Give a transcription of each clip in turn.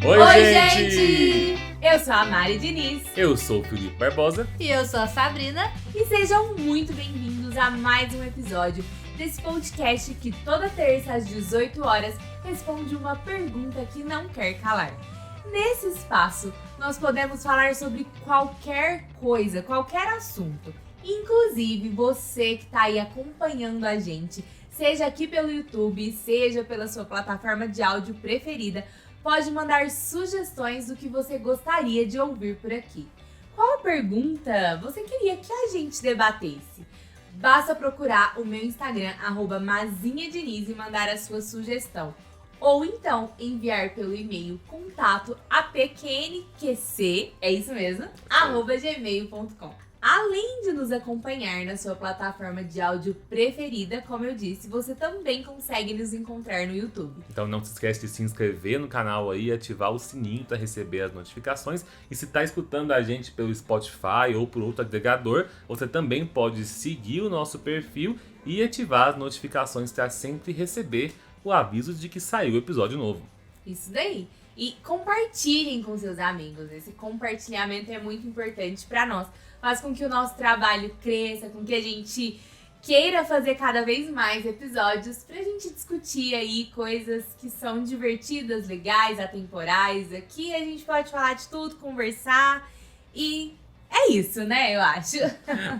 Oi, gente! Eu sou a Mari Diniz. Eu sou o Felipe Barbosa. E eu sou a Sabrina. E sejam muito bem-vindos a mais um episódio desse podcast que toda terça às 18 horas responde uma pergunta que não quer calar. Nesse espaço, nós podemos falar sobre qualquer coisa, qualquer assunto. Inclusive, você que está aí acompanhando a gente, seja aqui pelo YouTube, seja pela sua plataforma de áudio preferida, pode mandar sugestões do que você gostaria de ouvir por aqui. Qual pergunta você queria que a gente debatesse? Basta procurar o meu Instagram, @mazinhadiniz, e mandar a sua sugestão. Ou então enviar pelo e-mail contato apqnqc, é isso mesmo, @gmail.com. Além de nos acompanhar na sua plataforma de áudio preferida, como eu disse, você também consegue nos encontrar no YouTube. Então não se esquece de se inscrever no canal aí e ativar o sininho para receber as notificações. E se está escutando a gente pelo Spotify ou por outro agregador, você também pode seguir o nosso perfil e ativar as notificações para sempre receber o aviso de que saiu o episódio novo. Isso daí. E compartilhem com seus amigos. Esse compartilhamento é muito importante para nós. Faz com que o nosso trabalho cresça, com que a gente queira fazer cada vez mais episódios pra gente discutir aí coisas que são divertidas, legais, atemporais. Aqui a gente pode falar de tudo, conversar e é isso, né, eu acho.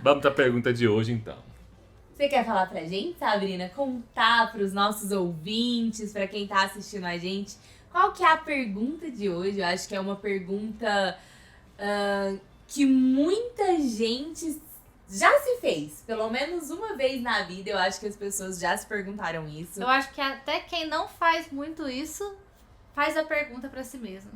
Vamos para a pergunta de hoje então. Você quer falar pra gente, Sabrina? Contar pros nossos ouvintes, pra quem tá assistindo a gente, qual que é a pergunta de hoje? Eu acho que é uma pergunta que muita gente já se fez. Pelo menos uma vez na vida, eu acho que as pessoas já se perguntaram isso. Eu acho que até quem não faz muito isso, faz a pergunta pra si mesmo.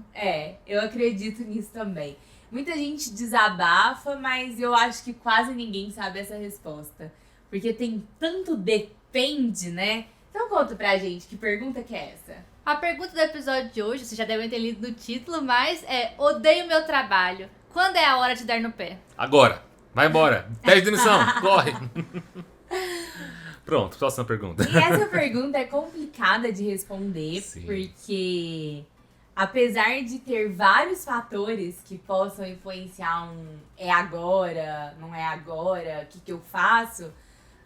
Eu acredito nisso também. Muita gente desabafa, mas eu acho que quase ninguém sabe essa resposta. Porque tem tanto depende, né? Então conta pra gente, que pergunta que é essa? A pergunta do episódio de hoje, vocês já devem ter lido no título, mas é: odeio meu trabalho. Quando é a hora de dar no pé? Agora! Vai embora! Pede demissão! Corre! Pronto, próxima pergunta. E essa pergunta é complicada de responder, Sim. Porque apesar de ter vários fatores que possam influenciar é agora, não é agora, o que eu faço,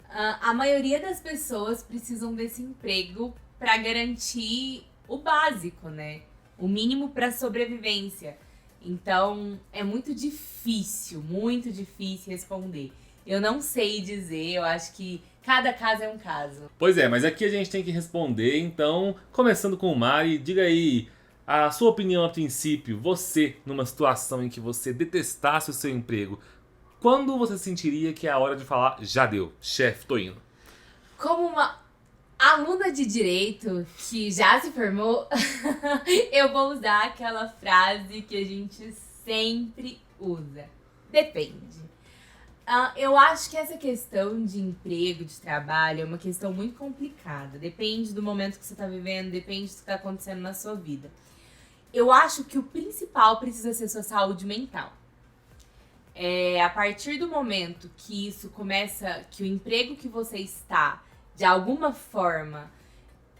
a maioria das pessoas precisam desse emprego para garantir o básico, né? O mínimo para sobrevivência. Então, é muito difícil responder. Eu não sei dizer, eu acho que cada caso é um caso. Pois é, mas aqui a gente tem que responder, então, começando com o Mari, diga aí a sua opinião a princípio. Você, numa situação em que você detestasse o seu emprego, quando você sentiria que é a hora de falar, já deu, chefe, tô indo? Como uma aluna de direito que já se formou, eu vou usar aquela frase que a gente sempre usa. Depende. Eu acho que essa questão de emprego, de trabalho, é uma questão muito complicada. Depende do momento que você está vivendo, depende do que está acontecendo na sua vida. Eu acho que o principal precisa ser sua saúde mental. A partir do momento que isso começa, que o emprego que você está, de alguma forma,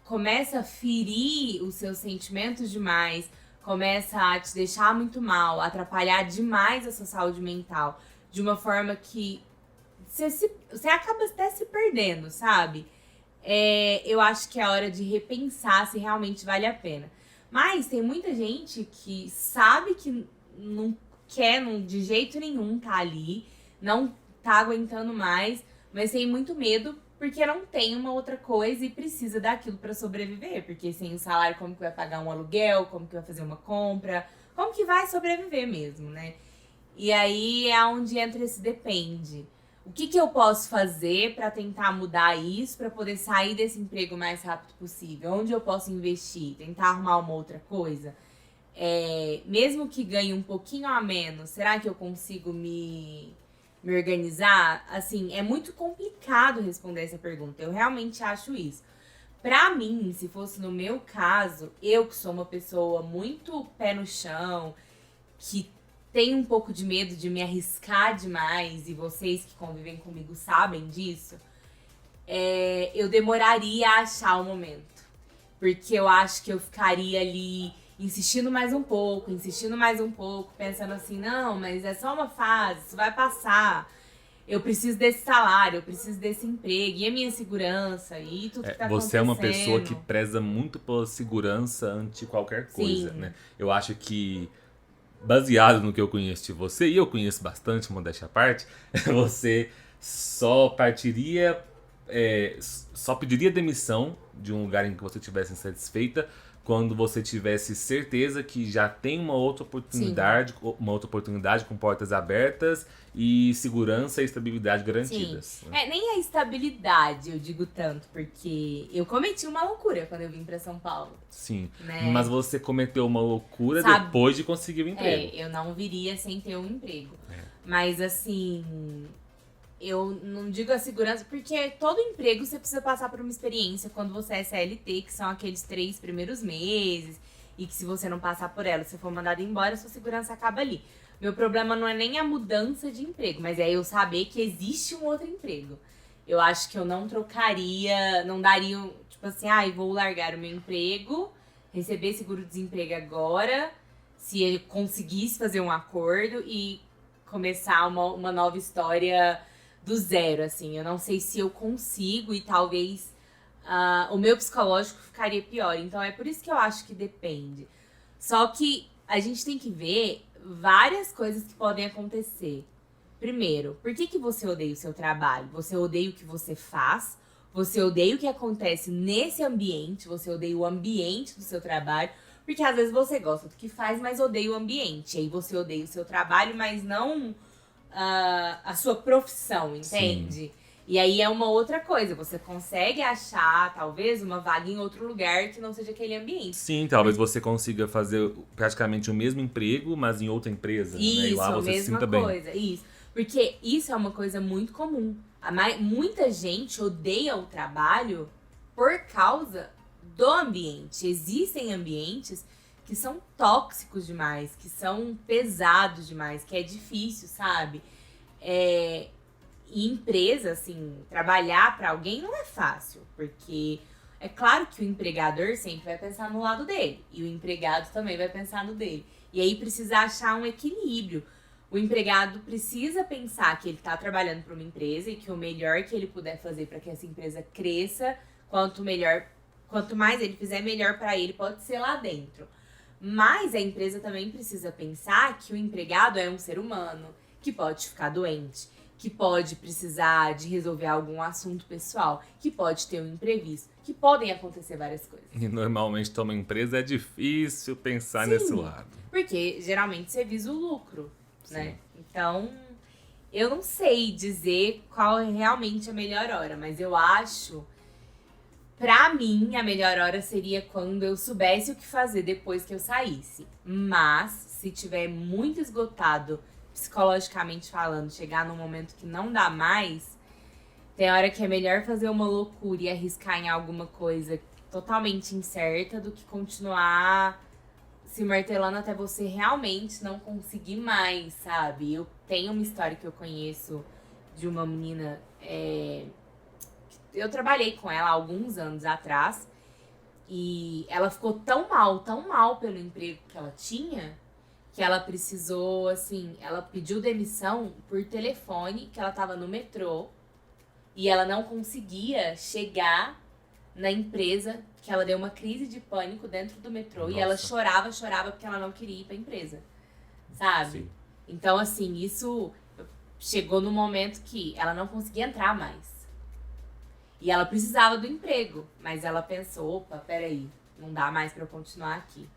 começa a ferir os seus sentimentos demais, começa a te deixar muito mal, atrapalhar demais a sua saúde mental, de uma forma que você acaba até se perdendo, sabe? Eu acho que é hora de repensar se realmente vale a pena. Mas tem muita gente que sabe que não quer de jeito nenhum tá ali, não tá aguentando mais, mas tem muito medo porque não tem uma outra coisa e precisa daquilo pra sobreviver. Porque sem o salário, como que vai pagar um aluguel, como que vai fazer uma compra, como que vai sobreviver mesmo, né? E aí é onde entra esse depende. O que eu posso fazer pra tentar mudar isso, pra poder sair desse emprego o mais rápido possível? Onde eu posso investir? Tentar arrumar uma outra coisa? Mesmo que ganhe um pouquinho a menos, será que eu consigo me organizar? Assim, é muito complicado responder essa pergunta. Eu realmente acho isso. Pra mim, se fosse no meu caso, eu que sou uma pessoa muito pé no chão, que tem um pouco de medo de me arriscar demais, e vocês que convivem comigo sabem disso, eu demoraria a achar o momento. Porque eu acho que eu ficaria ali insistindo mais um pouco, pensando assim, não, mas é só uma fase, isso vai passar. Eu preciso desse salário, eu preciso desse emprego, e a minha segurança, e tudo que tá Você é uma pessoa que acontecendo. preza muito pela segurança ante qualquer coisa, Sim. né? Eu acho que, baseado no que eu conheço de você, e eu conheço bastante, modéstia à parte, você só partiria, só pediria demissão de um lugar em que você estivesse insatisfeita quando você tivesse certeza que já tem uma outra oportunidade com portas abertas e segurança e estabilidade garantidas. Né? Nem a estabilidade eu digo tanto, porque eu cometi uma loucura quando eu vim pra São Paulo. Sim, Né? mas você cometeu uma loucura Sabe- depois de conseguir o emprego. Eu não viria sem ter um emprego. Mas assim, eu não digo a segurança, porque todo emprego você precisa passar por uma experiência quando você é CLT, que são aqueles 3 primeiros meses, e que se você não passar por ela, se for mandado embora, sua segurança acaba ali. Meu problema não é nem a mudança de emprego, mas é eu saber que existe um outro emprego. Eu acho que eu não trocaria, não daria, tipo assim, vou largar o meu emprego, receber seguro-desemprego agora, se eu conseguisse fazer um acordo e começar uma nova história do zero, assim. Eu não sei se eu consigo e talvez o meu psicológico ficaria pior. Então é por isso que eu acho que depende. Só que a gente tem que ver várias coisas que podem acontecer. Primeiro, por que você odeia o seu trabalho? Você odeia o que você faz? Você odeia o que acontece nesse ambiente? Você odeia o ambiente do seu trabalho? Porque às vezes você gosta do que faz, mas odeia o ambiente. E aí você odeia o seu trabalho, mas não a sua profissão, entende? Sim. E aí é uma outra coisa. Você consegue achar, talvez, uma vaga em outro lugar que não seja aquele ambiente. Sim, talvez você consiga fazer praticamente o mesmo emprego, mas em outra empresa. Né? E Isso, lá a você se mesma sinta bem. coisa. Isso. Porque isso é uma coisa muito comum. Muita gente odeia o trabalho por causa do ambiente. Existem ambientes que são tóxicos demais, que são pesados demais, que é difícil, sabe? E empresa, assim, trabalhar para alguém não é fácil, porque é claro que o empregador sempre vai pensar no lado dele, e o empregado também vai pensar no dele. E aí precisa achar um equilíbrio. O empregado precisa pensar que ele está trabalhando para uma empresa e que o melhor que ele puder fazer para que essa empresa cresça, quanto mais ele fizer, melhor para ele pode ser lá dentro. Mas a empresa também precisa pensar que o empregado é um ser humano, que pode ficar doente, que pode precisar de resolver algum assunto pessoal, que pode ter um imprevisto, que podem acontecer várias coisas. E normalmente, uma empresa, é difícil pensar Sim, nesse lado. Porque geralmente você visa o lucro, né? Então, eu não sei dizer qual é realmente a melhor hora, mas eu acho, pra mim, a melhor hora seria quando eu soubesse o que fazer depois que eu saísse. Mas, se tiver muito esgotado, psicologicamente falando, chegar num momento que não dá mais, tem hora que é melhor fazer uma loucura e arriscar em alguma coisa totalmente incerta do que continuar se martelando até você realmente não conseguir mais, sabe? Eu tenho uma história que eu conheço de uma menina, eu trabalhei com ela há alguns anos atrás, e ela ficou tão mal pelo emprego que ela tinha, que ela precisou, assim, ela pediu demissão por telefone, que ela tava no metrô, e ela não conseguia chegar na empresa, que ela deu uma crise de pânico dentro do metrô. Nossa. E ela chorava porque ela não queria ir pra empresa, sabe? Sim. Então, assim, isso chegou no momento que ela não conseguia entrar mais. E ela precisava do emprego, mas ela pensou, opa, peraí, não dá mais pra eu continuar aqui.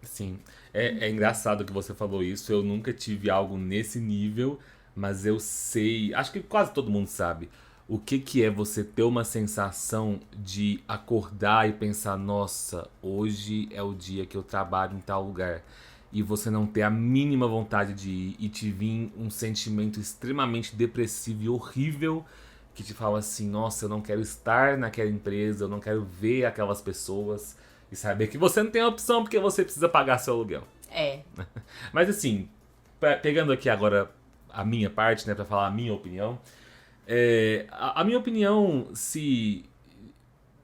Sim, é engraçado que você falou isso. Eu nunca tive algo nesse nível, mas eu sei, acho que quase todo mundo sabe, o que é você ter uma sensação de acordar e pensar, nossa, hoje é o dia que eu trabalho em tal lugar. E você não ter a mínima vontade de ir e te vir um sentimento extremamente depressivo e horrível que te fala assim, nossa, eu não quero estar naquela empresa, eu não quero ver aquelas pessoas. E saber que você não tem opção porque você precisa pagar seu aluguel. Mas assim, pegando aqui agora a minha parte, né, pra falar a minha opinião. A minha opinião, se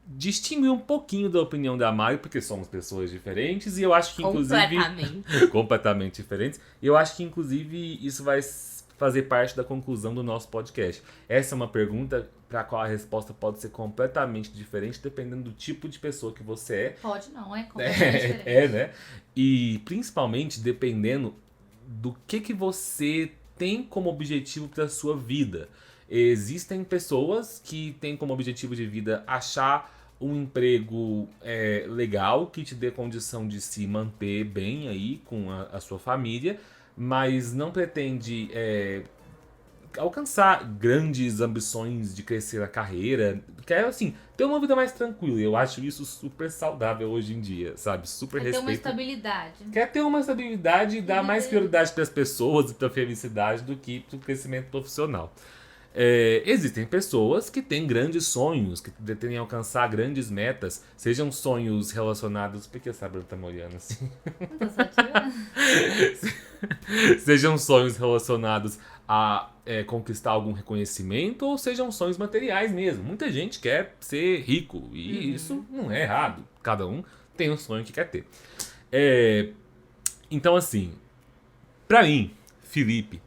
distinguir um pouquinho da opinião da Mari, porque somos pessoas diferentes, e eu acho que, inclusive... completamente diferentes. E eu acho que, inclusive, isso vai fazer parte da conclusão do nosso podcast. Essa é uma pergunta para a qual a resposta pode ser completamente diferente, dependendo do tipo de pessoa que você é. Pode não, é completamente diferente. Né? E, principalmente, dependendo do que você tem como objetivo para a sua vida. Existem pessoas que têm como objetivo de vida achar um emprego legal, que te dê condição de se manter bem aí com a sua família, mas não pretende alcançar grandes ambições de crescer a carreira. Quer, assim, ter uma vida mais tranquila. Eu acho isso super saudável hoje em dia, sabe? Super Quer ter respeito. uma estabilidade. Quer ter uma estabilidade e dar mais prioridade para as pessoas e para a felicidade do que para o crescimento profissional. Existem pessoas que têm grandes sonhos, que pretendem alcançar grandes metas, sejam sonhos relacionados... Por que a Sabrina tá me olhando assim? Não tô só tirando. Sejam sonhos relacionados a conquistar algum reconhecimento, ou sejam sonhos materiais mesmo. Muita gente quer ser rico, e isso não é errado. Cada um tem um sonho que quer ter. Então, assim, pra mim, Felipe,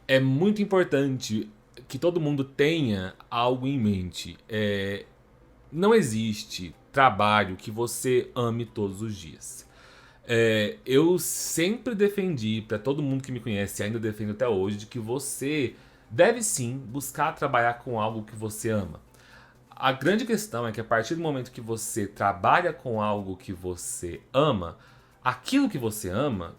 é muito importante que todo mundo tenha algo em mente. Não existe trabalho que você ame todos os dias. Eu sempre defendi, para todo mundo que me conhece, e ainda defendo até hoje, de que você deve sim buscar trabalhar com algo que você ama. A grande questão é que a partir do momento que você trabalha com algo que você ama, aquilo que você ama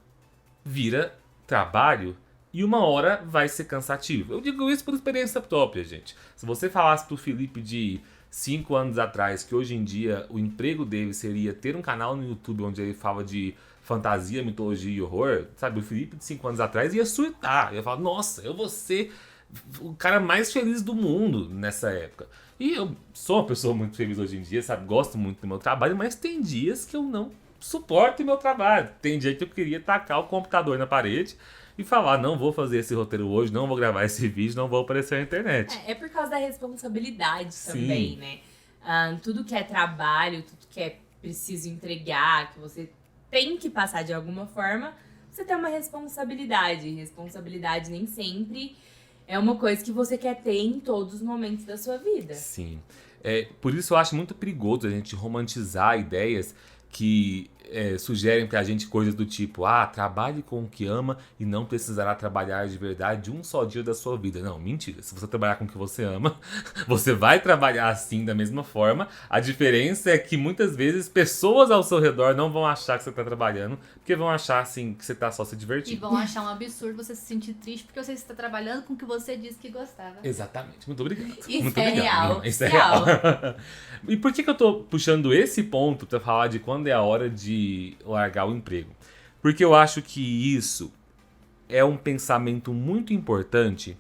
vira trabalho e uma hora vai ser cansativo. Eu digo isso por experiência própria, gente. Se você falasse pro Felipe de 5 anos atrás que hoje em dia o emprego dele seria ter um canal no YouTube onde ele fala de fantasia, mitologia e horror, sabe? O Felipe de 5 anos atrás ia surtar. Ia falar, nossa, eu vou ser o cara mais feliz do mundo nessa época. E eu sou uma pessoa muito feliz hoje em dia, sabe? Gosto muito do meu trabalho, mas tem dias que eu não suporto o meu trabalho. Tem dia que eu queria tacar o computador na parede e falar, não vou fazer esse roteiro hoje, não vou gravar esse vídeo, não vou aparecer na internet. É por causa da responsabilidade Sim. também, né? Tudo que é trabalho, tudo que é preciso entregar, que você tem que passar de alguma forma, você tem uma responsabilidade. Responsabilidade nem sempre é uma coisa que você quer ter em todos os momentos da sua vida. Sim. Por isso eu acho muito perigoso a gente romantizar ideias que sugerem pra gente coisas do tipo, trabalhe com o que ama e não precisará trabalhar de verdade um só dia da sua vida. Não, mentira. Se você trabalhar com o que você ama, você vai trabalhar assim da mesma forma. A diferença é que muitas vezes pessoas ao seu redor não vão achar que você tá trabalhando, porque vão achar assim que você tá só se divertindo. E vão achar um absurdo você se sentir triste porque você está trabalhando com o que você disse que gostava. Exatamente. Muito obrigado. Isso Muito é obrigado. real. Não, isso é real. E por que eu tô puxando esse ponto pra falar de quando é a hora de largar o emprego? Porque eu acho que isso é um pensamento muito importante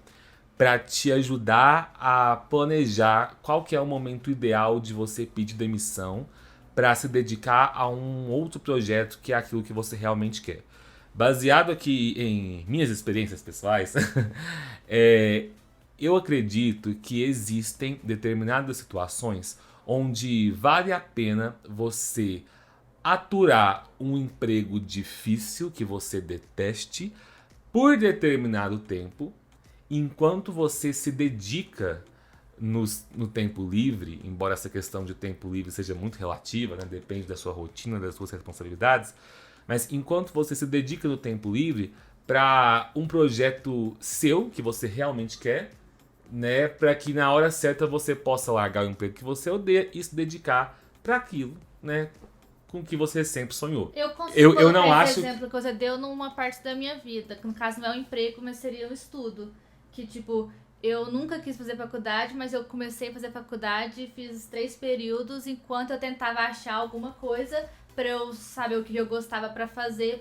para te ajudar a planejar qual que é o momento ideal de você pedir demissão para se dedicar a um outro projeto que é aquilo que você realmente quer. Baseado aqui em minhas experiências pessoais, eu acredito que existem determinadas situações onde vale a pena você aturar um emprego difícil que você deteste por determinado tempo, enquanto você se dedica no tempo livre, embora essa questão de tempo livre seja muito relativa, né? Depende da sua rotina, das suas responsabilidades, mas enquanto você se dedica no tempo livre para um projeto seu, que você realmente quer, né? Para que na hora certa você possa largar o emprego que você odeia e se dedicar para aquilo, né? Com que você sempre sonhou. Eu consigo eu não colocar acho... esse exemplo que você deu numa parte da minha vida, que no caso não é um emprego, mas seria um estudo. Que, tipo, eu nunca quis fazer faculdade, mas eu comecei a fazer faculdade e fiz 3 períodos enquanto eu tentava achar alguma coisa pra eu saber o que eu gostava pra fazer,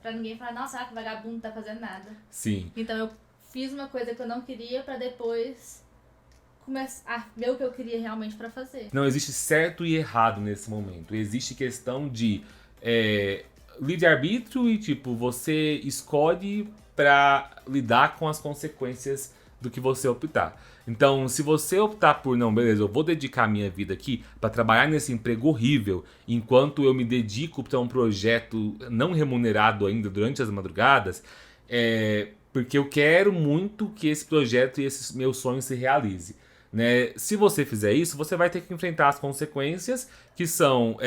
pra ninguém falar, nossa, que vagabundo não tá fazendo nada. Sim. Então eu fiz uma coisa que eu não queria pra depois começar a ver o que eu queria realmente pra fazer. Não existe certo e errado nesse momento. Existe questão de livre-arbítrio e, tipo, você escolhe pra lidar com as consequências do que você optar. Então, se você optar por, não, beleza, eu vou dedicar a minha vida aqui para trabalhar nesse emprego horrível, enquanto eu me dedico para um projeto não remunerado ainda durante as madrugadas, porque eu quero muito que esse projeto e esses meus sonhos se realize. Né? Se você fizer isso, você vai ter que enfrentar as consequências, que são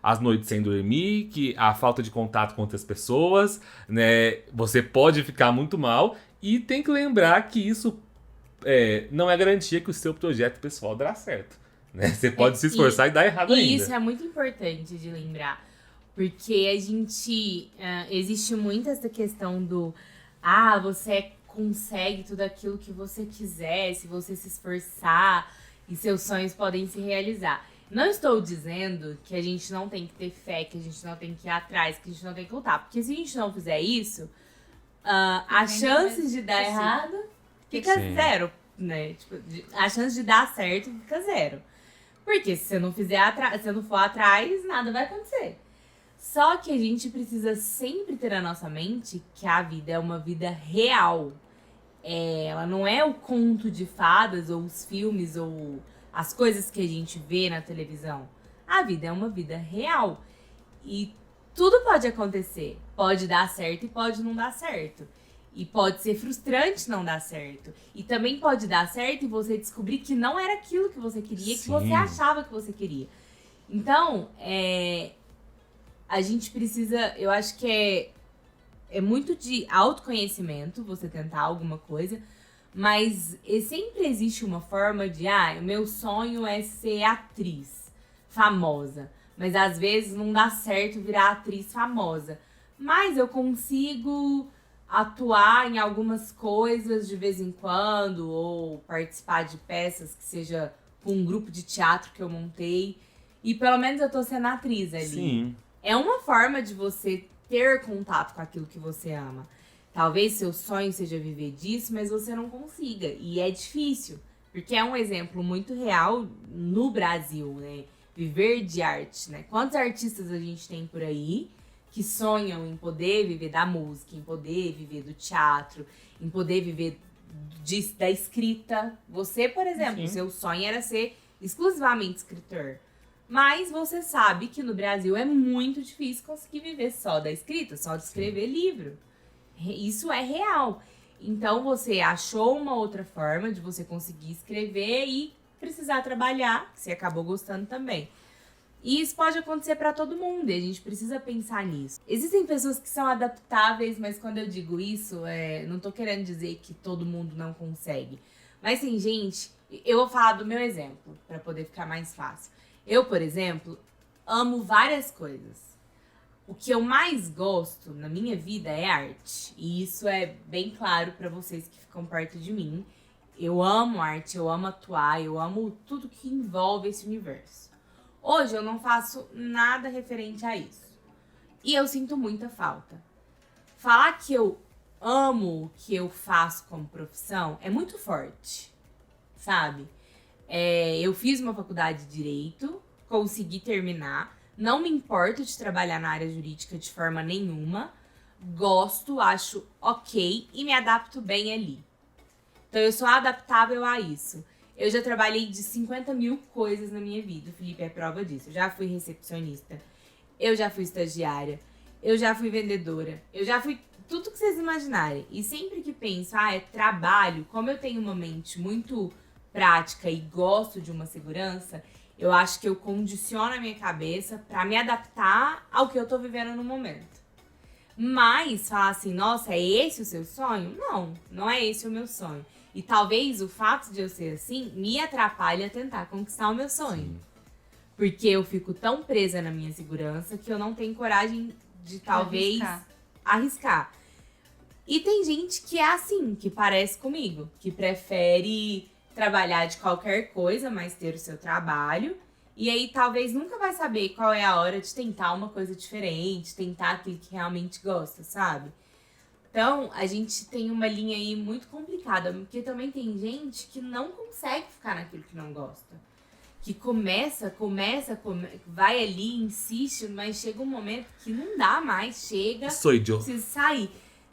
as noites sem dormir, a falta de contato com outras pessoas, né? Você pode ficar muito mal e tem que lembrar que isso não é garantia que o seu projeto pessoal dará certo. Né? Você pode se esforçar e dar errado ainda. E isso é muito importante de lembrar, porque a gente... existe muito essa questão do... você consegue tudo aquilo que você quiser, se você se esforçar, e seus sonhos podem se realizar. Não estou dizendo que a gente não tem que ter fé, que a gente não tem que ir atrás, que a gente não tem que lutar. Porque se a gente não fizer isso, as chances de dar errado fica zero, né? Tipo, a chance de dar certo fica zero. Porque se você não se você não for atrás, nada vai acontecer. Só que a gente precisa sempre ter na nossa mente que a vida é uma vida real. Ela não é o conto de fadas, ou os filmes, ou as coisas que a gente vê na televisão. A vida é uma vida real. E tudo pode acontecer. Pode dar certo e pode não dar certo. E pode ser frustrante não dar certo. E também pode dar certo e você descobrir que não era aquilo que você queria, que você achava que você queria. Então, a gente precisa... Eu acho que é muito de autoconhecimento você tentar alguma coisa, mas sempre existe uma forma de, o meu sonho é ser atriz famosa, mas às vezes não dá certo virar atriz famosa, mas eu consigo atuar em algumas coisas de vez em quando, ou participar de peças que seja com um grupo de teatro que eu montei, e pelo menos eu tô sendo atriz ali. Sim. É uma forma de você ter contato com aquilo que você ama. Talvez seu sonho seja viver disso, mas você não consiga. E é difícil, porque é um exemplo muito real no Brasil, né? Viver de arte, né? Quantos artistas a gente tem por aí que sonham em poder viver da música, em poder viver do teatro, em poder viver da escrita. Você, por exemplo, seu sonho era ser exclusivamente escritor. Mas você sabe que no Brasil é muito difícil conseguir viver só da escrita, só de escrever livro. Isso é real. Então você achou uma outra forma de você conseguir escrever e precisar trabalhar, que você acabou gostando também. E isso pode acontecer para todo mundo, e a gente precisa pensar nisso. Existem pessoas que são adaptáveis, mas quando eu digo isso, não tô querendo dizer que todo mundo não consegue. Mas tem gente... Eu vou falar do meu exemplo, para poder ficar mais fácil. Eu, por exemplo, amo várias coisas. O que eu mais gosto na minha vida é arte. E isso é bem claro para vocês que ficam perto de mim. Eu amo arte, eu amo atuar, eu amo tudo que envolve esse universo. Hoje eu não faço nada referente a isso. E eu sinto muita falta. Falar que eu amo o que eu faço como profissão é muito forte, sabe? Eu fiz uma faculdade de Direito, consegui terminar. Não me importo de trabalhar na área jurídica de forma nenhuma. Gosto, acho ok e me adapto bem ali. Então eu sou adaptável a isso. Eu já trabalhei de 50 mil coisas na minha vida, o Felipe é prova disso. Eu já fui recepcionista, eu já fui estagiária, eu já fui vendedora, eu já fui tudo que vocês imaginarem. E sempre que penso, é trabalho, como eu tenho uma mente muito prática e gosto de uma segurança, eu acho que eu condiciono a minha cabeça para me adaptar ao que eu tô vivendo no momento. Mas falar assim, nossa, é esse o seu sonho? Não, não é esse o meu sonho. E talvez o fato de eu ser assim me atrapalhe a tentar conquistar o meu sonho. Sim. Porque eu fico tão presa na minha segurança que eu não tenho coragem de talvez arriscar. E tem gente que é assim, que parece comigo, que prefere trabalhar de qualquer coisa, mas ter o seu trabalho. E aí talvez nunca vai saber qual é a hora de tentar uma coisa diferente, tentar aquilo que realmente gosta, sabe? Então, a gente tem uma linha aí muito complicada, porque também tem gente que não consegue ficar naquilo que não gosta. Que começa, vai ali, insiste, mas chega um momento que não dá mais, chega, precisa sair.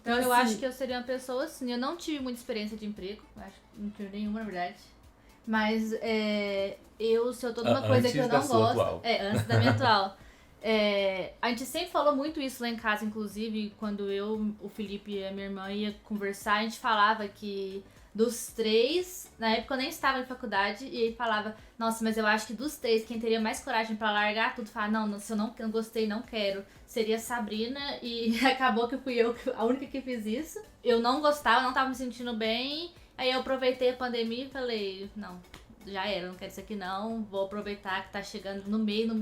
Então, Eu assim, acho que eu seria uma pessoa assim. Eu não tive muita experiência de emprego. Eu acho que não tive nenhuma, na verdade. Mas se eu tô numa coisa que eu Antes da não sua gosto. atual. Antes da minha atual. A gente sempre falou muito isso lá em casa, inclusive, quando eu, o Felipe e a minha irmã ia conversar, a gente falava que dos três, na época eu nem estava em faculdade, e ele falava, nossa, mas eu acho que dos três, quem teria mais coragem pra largar tudo, falar, não, se eu não gostei, não quero, seria a Sabrina, e acabou que fui eu a única que fiz isso. Eu não gostava, não tava me sentindo bem, aí eu aproveitei a pandemia e falei, não, já era, não quero isso aqui não, vou aproveitar que tá chegando no meio,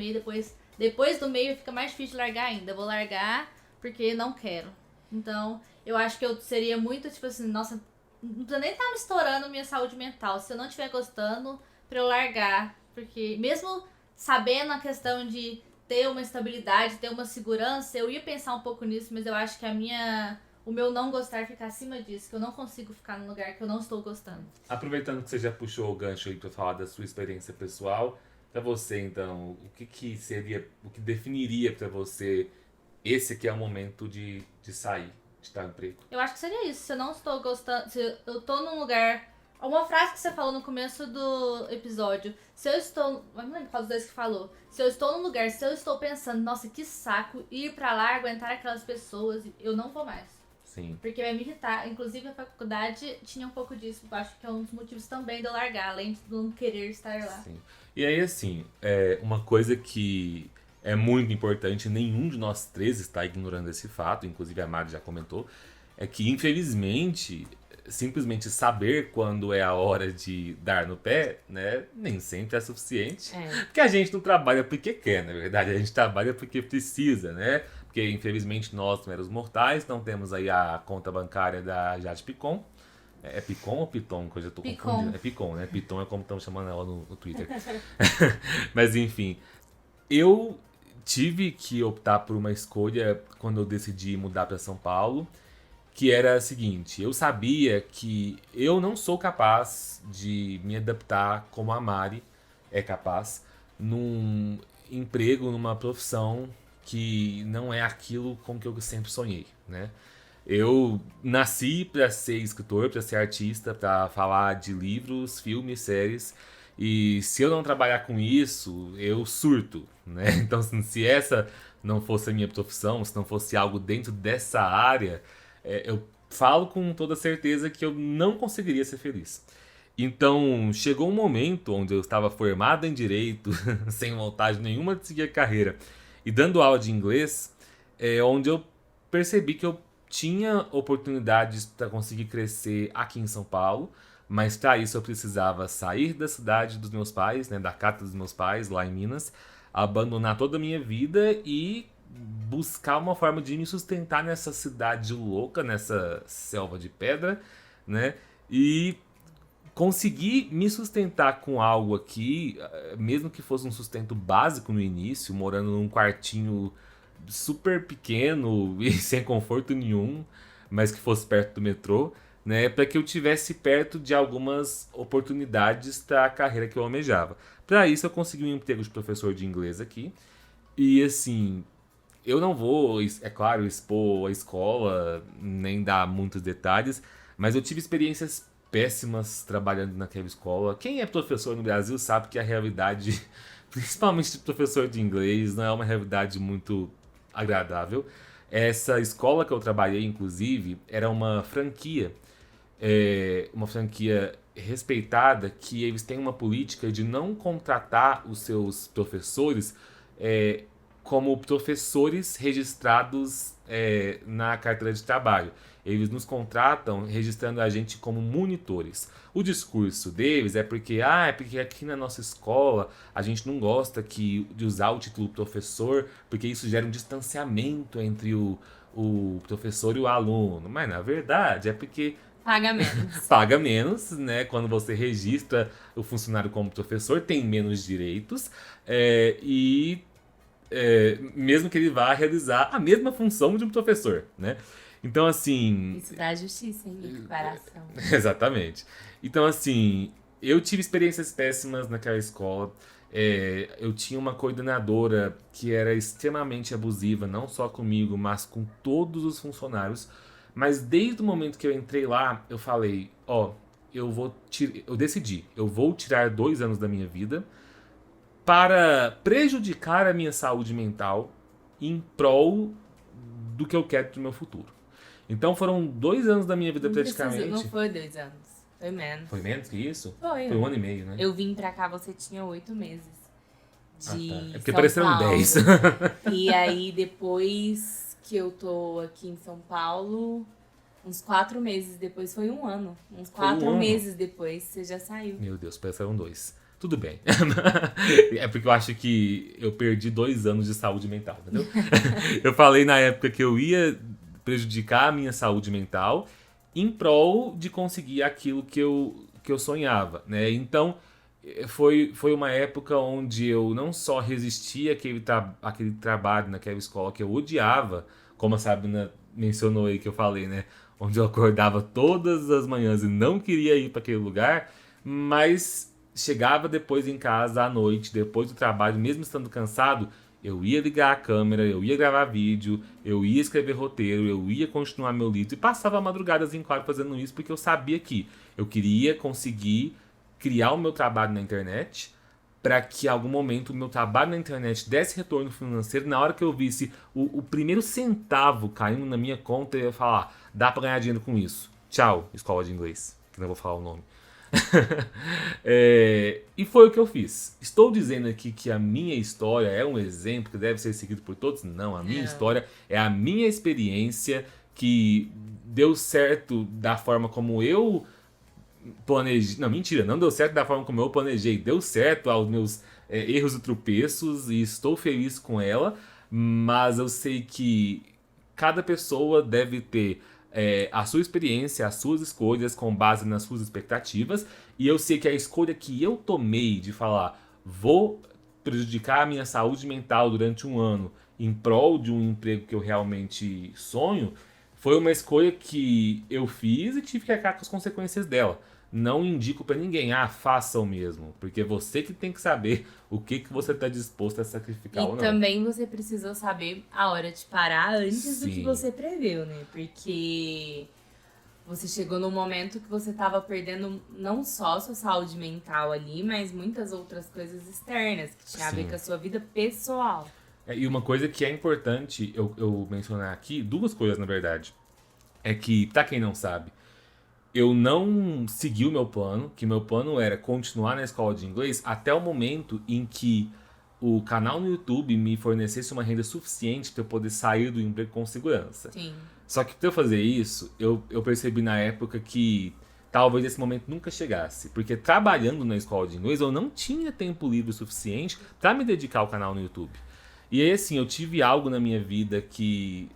depois do meio fica mais difícil de largar ainda. Eu vou largar porque não quero. Então, eu acho que eu seria muito, tipo assim, nossa, não precisa nem estar me estourando minha saúde mental. Se eu não estiver gostando, pra eu largar. Porque mesmo sabendo a questão de ter uma estabilidade, ter uma segurança, eu ia pensar um pouco nisso, mas eu acho que o meu não gostar fica acima disso, que eu não consigo ficar num lugar que eu não estou gostando. Aproveitando que você já puxou o gancho aí pra falar da sua experiência pessoal, pra você então, o que seria, o que definiria pra você esse aqui é o momento de sair, de estar no emprego? Eu acho que seria isso. Se eu não estou gostando. Se eu tô num lugar. Uma frase que você falou no começo do episódio. Se eu estou. Eu não lembro qual dos dois que falou. Se eu estou num lugar, se eu estou pensando, nossa, que saco, ir pra lá, aguentar aquelas pessoas, eu não vou mais. Sim. Porque vai me irritar. Inclusive a faculdade tinha um pouco disso. Eu acho que é um dos motivos também de eu largar, além de não querer estar lá. Sim. E aí, assim, uma coisa que é muito importante, nenhum de nós três está ignorando esse fato, inclusive a Mari já comentou, é que, infelizmente, simplesmente saber quando é a hora de dar no pé, né, nem sempre é suficiente. Porque a gente não trabalha porque quer, na verdade, a gente trabalha porque precisa, né? Porque, infelizmente, nós, meros mortais, não temos aí a conta bancária da Jade Picon. É Picon ou Piton? Que eu já tô Picon. confundindo. É Picon, né? Piton é como estão chamando ela no Twitter. Mas enfim, eu tive que optar por uma escolha quando eu decidi mudar para São Paulo, que era a seguinte: eu sabia que eu não sou capaz de me adaptar como a Mari é capaz num emprego, numa profissão que não é aquilo com que eu sempre sonhei, né? Eu nasci para ser escritor, para ser artista, para falar de livros, filmes, séries. E se eu não trabalhar com isso, eu surto, né? Então, assim, se essa não fosse a minha profissão, se não fosse algo dentro dessa área, eu falo com toda certeza que eu não conseguiria ser feliz. Então, chegou um momento onde eu estava formado em direito, sem vontade nenhuma de seguir a carreira, e dando aula de inglês, onde eu percebi que eu tinha oportunidades para conseguir crescer aqui em São Paulo, mas para isso eu precisava sair da cidade dos meus pais, né, da casa dos meus pais, lá em Minas, abandonar toda a minha vida e buscar uma forma de me sustentar nessa cidade louca, nessa selva de pedra, né? E conseguir me sustentar com algo aqui, mesmo que fosse um sustento básico no início, morando num quartinho super pequeno e sem conforto nenhum, mas que fosse perto do metrô, né, para que eu tivesse perto de algumas oportunidades da carreira que eu almejava. Para isso eu consegui um emprego de professor de inglês aqui. E assim, eu não vou, é claro, expor a escola, nem dar muitos detalhes, mas eu tive experiências péssimas trabalhando naquela escola. Quem é professor no Brasil sabe que a realidade, principalmente de professor de inglês, não é uma realidade muito agradável. Essa escola que eu trabalhei, inclusive, era uma franquia respeitada, que eles têm uma política de não contratar os seus professores como professores registrados na carteira de trabalho. Eles nos contratam registrando a gente como monitores. O discurso deles é porque aqui na nossa escola a gente não gosta de usar o título professor, porque isso gera um distanciamento entre o professor e o aluno. Mas na verdade é porque Paga menos. paga menos, né? Quando você registra o funcionário como professor, tem menos direitos mesmo que ele vá realizar a mesma função de um professor, né? Então, assim... Isso dá justiça em equiparação. Exatamente. Então, assim, eu tive experiências péssimas naquela escola. Eu tinha uma coordenadora que era extremamente abusiva, não só comigo, mas com todos os funcionários. Mas desde o momento que eu entrei lá, eu falei, eu decidi, eu vou tirar 2 anos da minha vida para prejudicar a minha saúde mental em prol do que eu quero pro meu futuro. Então foram 2 anos da minha vida praticamente. Não foi 2 anos. Foi menos. Foi menos que isso? Foi. Foi 1 ano e meio, né? Eu vim pra cá, você tinha 8 meses. Tá. É porque São pareceram Paulo. 10. E aí, depois que eu tô aqui em São Paulo, uns 4 meses depois, foi 1 ano. Uns 4 meses depois, você já saiu. Meu Deus, pareceram 2. Tudo bem. É porque eu acho que eu perdi 2 anos de saúde mental, entendeu? Eu falei na época que eu ia prejudicar a minha saúde mental em prol de conseguir aquilo que eu sonhava, né? Então, foi uma época onde eu não só resisti àquele trabalho naquela escola que eu odiava, como a Sabrina mencionou aí que eu falei, né? Onde eu acordava todas as manhãs e não queria ir para aquele lugar, mas chegava depois em casa à noite, depois do trabalho, mesmo estando cansado, eu ia ligar a câmera, eu ia gravar vídeo, eu ia escrever roteiro, eu ia continuar meu livro e passava madrugadas em claro fazendo isso porque eu sabia que eu queria conseguir criar o meu trabalho na internet para que em algum momento o meu trabalho na internet desse retorno financeiro. Na hora que eu visse o primeiro centavo caindo na minha conta, eu ia falar, dá para ganhar dinheiro com isso. Tchau, escola de inglês, que não vou falar o nome. E foi o que eu fiz. Estou dizendo aqui que a minha história é um exemplo que deve ser seguido por todos? Não, a minha história é a minha experiência que deu certo da forma como eu planejei. Não, mentira, não deu certo da forma como eu planejei. Deu certo aos meus erros e tropeços e estou feliz com ela, mas eu sei que cada pessoa deve ter a sua experiência, as suas escolhas com base nas suas expectativas. E eu sei que a escolha que eu tomei de falar vou prejudicar a minha saúde mental durante 1 ano em prol de um emprego que eu realmente sonho, foi uma escolha que eu fiz e tive que arcar com as consequências dela. Não indico pra ninguém, faça o mesmo, porque você que tem que saber o que você tá disposto a sacrificar ou não. E também você precisou saber a hora de parar antes do que Sim. você preveu, né? Porque você chegou num momento que você tava perdendo não só a sua saúde mental ali, mas muitas outras coisas externas, que tinha a ver Sim. com a sua vida pessoal. E uma coisa que é importante eu mencionar aqui, 2 coisas na verdade, é que, pra quem não sabe, eu não segui o meu plano, que meu plano era continuar na escola de inglês até o momento em que o canal no YouTube me fornecesse uma renda suficiente para eu poder sair do emprego com segurança. Sim. Só que para eu fazer isso, eu percebi na época que talvez esse momento nunca chegasse. Porque trabalhando na escola de inglês, eu não tinha tempo livre o suficiente para me dedicar ao canal no YouTube. E aí, assim, eu tive algo na minha vida que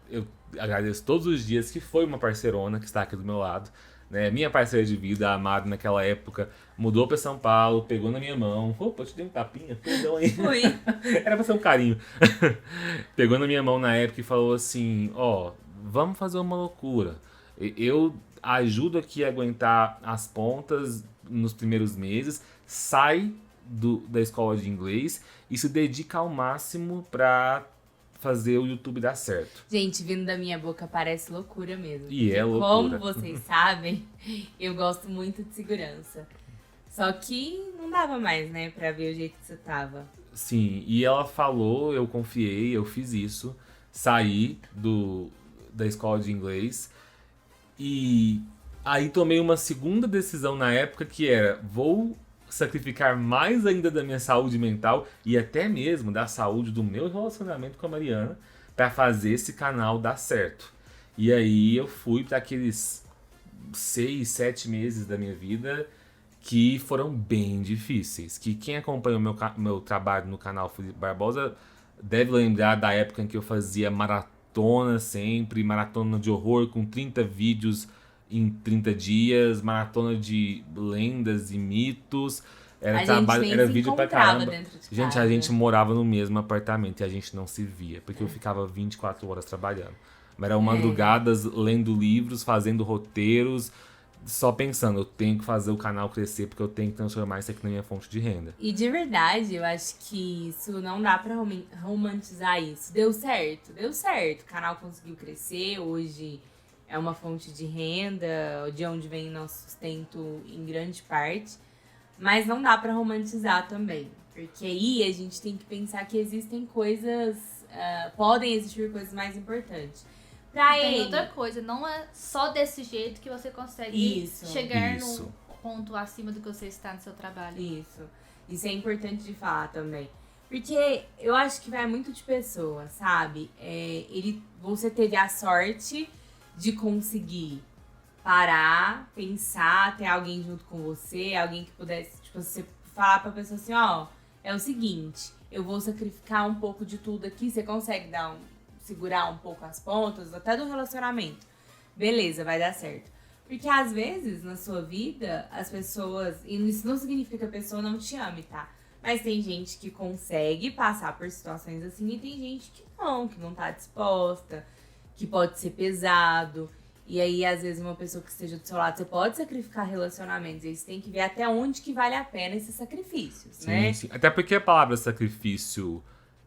eu agradeço todos os dias, que foi uma parceirona que está aqui do meu lado, né? Minha parceira de vida, a Amada, naquela época, mudou para São Paulo, pegou na minha mão. Opa, eu te dei um tapinha, perdão aí. Foi. Era pra ser um carinho. Pegou na minha mão na época e falou assim, vamos fazer uma loucura. Eu ajudo aqui a aguentar as pontas nos primeiros meses, sai da escola de inglês e se dedica ao máximo pra fazer o YouTube dar certo. Gente, vindo da minha boca parece loucura mesmo. E é Porque loucura. Como vocês sabem, eu gosto muito de segurança. Só que não dava mais, né, pra ver o jeito que você tava. Sim, e ela falou, eu confiei, eu fiz isso, saí da escola de inglês e aí tomei uma segunda decisão na época que era, vou sacrificar mais ainda da minha saúde mental e até mesmo da saúde do meu relacionamento com a Mariana para fazer esse canal dar certo. E aí eu fui para aqueles 6, 7 meses da minha vida que foram bem difíceis. Que quem acompanha o meu trabalho no canal Felipe Barbosa deve lembrar da época em que eu fazia maratona sempre, maratona de horror com 30 vídeos em 30 dias, maratona de lendas e mitos. Era trabalho, era vídeo pra caramba. Gente, a gente morava no mesmo apartamento e a gente não se via, porque eu ficava 24 horas trabalhando. Mas eram madrugadas lendo livros, fazendo roteiros, só pensando, eu tenho que fazer o canal crescer porque eu tenho que transformar isso aqui na minha fonte de renda. E de verdade, eu acho que isso não dá pra romantizar isso. Deu certo. O canal conseguiu crescer, hoje é uma fonte de renda, de onde vem nosso sustento em grande parte. Mas não dá pra romantizar também. Porque aí a gente tem que pensar que existem coisas, podem existir coisas mais importantes. Pra Tem ele, outra coisa, não é só desse jeito que você consegue Isso. chegar Isso. num ponto acima do que você está no seu trabalho. Isso é importante de falar também. Porque eu acho que vai muito de pessoa, sabe? Você teve a sorte de conseguir parar, pensar, ter alguém junto com você, alguém que pudesse, tipo, você falar pra pessoa assim, ó, é o seguinte, eu vou sacrificar um pouco de tudo aqui, você consegue segurar um pouco as pontas, até do relacionamento. Beleza, vai dar certo. Porque às vezes, na sua vida, as pessoas, e isso não significa que a pessoa não te ame, tá? Mas tem gente que consegue passar por situações assim e tem gente que não tá disposta, que pode ser pesado. E aí, às vezes, uma pessoa que esteja do seu lado, você pode sacrificar relacionamentos. E aí você tem que ver até onde que vale a pena esses sacrifícios, né? Sim. Até porque a palavra sacrifício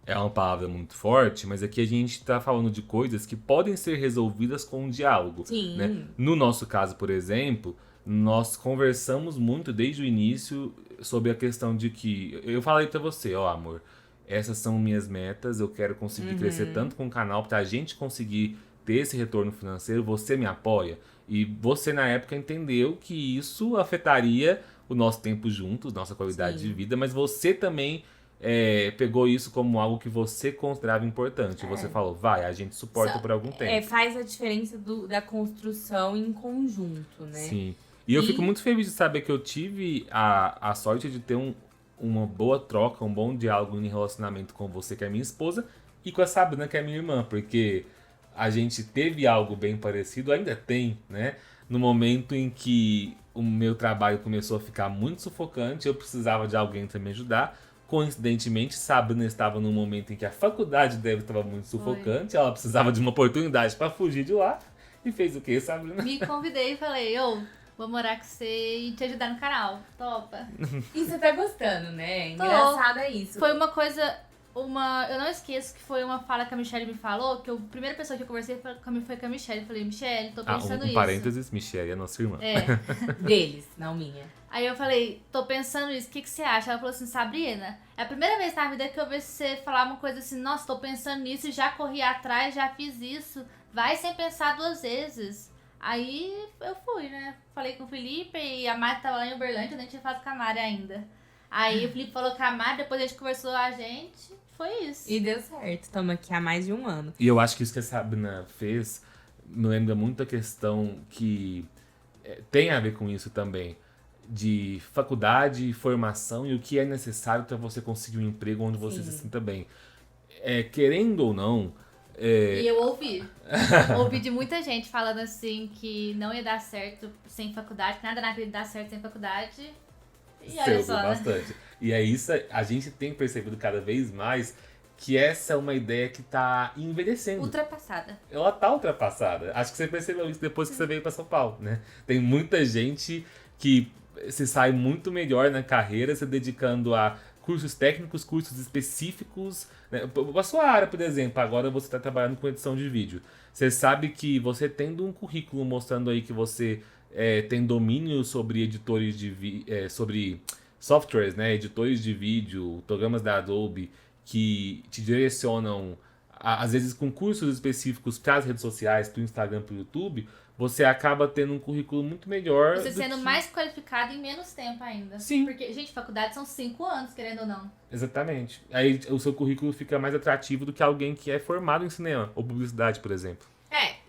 é uma palavra muito forte, mas aqui a gente tá falando de coisas que podem ser resolvidas com um diálogo. Sim. Né? No nosso caso, por exemplo, nós conversamos muito desde o início sobre a questão de que eu falei pra você, ó, amor, essas são minhas metas, eu quero conseguir crescer tanto com o canal pra gente conseguir ter esse retorno financeiro, você me apoia? E você na época entendeu que isso afetaria o nosso tempo juntos, nossa qualidade Sim. de vida, mas você também pegou isso como algo que você considerava importante. Você falou, vai, a gente suporta por algum tempo. Faz a diferença da construção em conjunto, né? Sim. E eu fico muito feliz de saber que eu tive a sorte de ter uma boa troca, um bom diálogo em relacionamento com você, que é minha esposa, e com a Sabrina, que é minha irmã, porque a gente teve algo bem parecido, ainda tem, né? No momento em que o meu trabalho começou a ficar muito sufocante, eu precisava de alguém para me ajudar. Coincidentemente, Sabrina estava num momento em que a faculdade dela estava muito sufocante, ela precisava de uma oportunidade para fugir de lá. E fez o quê, Sabrina? Me convidei e falei, vou morar com você e te ajudar no canal. Topa. E você tá gostando, né? Engraçado é isso. Foi uma coisa, eu não esqueço que foi uma fala que a Michelle me falou, que a primeira pessoa que eu conversei foi com a Michelle. Eu falei, Michelle, tô pensando Um isso. parênteses, Michelle é nossa irmã. Deles, não minha. Aí eu falei, tô pensando isso, o que você acha? Ela falou assim, Sabrina, é a primeira vez na vida que eu vejo você falar uma coisa assim, nossa, tô pensando nisso, já corri atrás, já fiz isso, vai sem pensar 2 vezes. Aí eu fui, né? Falei com o Felipe e a Mari tava lá em Uberlândia, eu nem tinha falado com a Mari ainda. Aí o Felipe falou com a Mari, depois a gente conversou foi isso. E deu certo, estamos aqui há mais de 1 ano. E eu acho que isso que a Sabrina fez me lembra muito a questão que tem a ver com isso também. De faculdade, formação e o que é necessário para você conseguir um emprego onde você se sinta bem. Querendo ou não... E eu ouvi de muita gente falando assim que não ia dar certo sem faculdade, que nada na vida dá certo sem faculdade. E olha só, né? Bastante. E é isso, a gente tem percebido cada vez mais que essa é uma ideia que tá envelhecendo. Ultrapassada. Ela tá ultrapassada. Acho que você percebeu isso depois que você veio para São Paulo, né? Tem muita gente que se sai muito melhor na carreira se dedicando a cursos técnicos, cursos específicos. Né? A sua área, por exemplo, agora você está trabalhando com edição de vídeo. Você sabe que você tendo um currículo mostrando aí que você tem domínio sobre editores sobre softwares, né? Editores de vídeo, programas da Adobe que te direcionam, às vezes com cursos específicos para as redes sociais, para o Instagram, para o YouTube, você acaba tendo um currículo muito melhor. Você sendo mais qualificado em menos tempo ainda. Sim. Porque, gente, faculdade são 5 anos, querendo ou não. Exatamente. Aí o seu currículo fica mais atrativo do que alguém que é formado em cinema ou publicidade, por exemplo.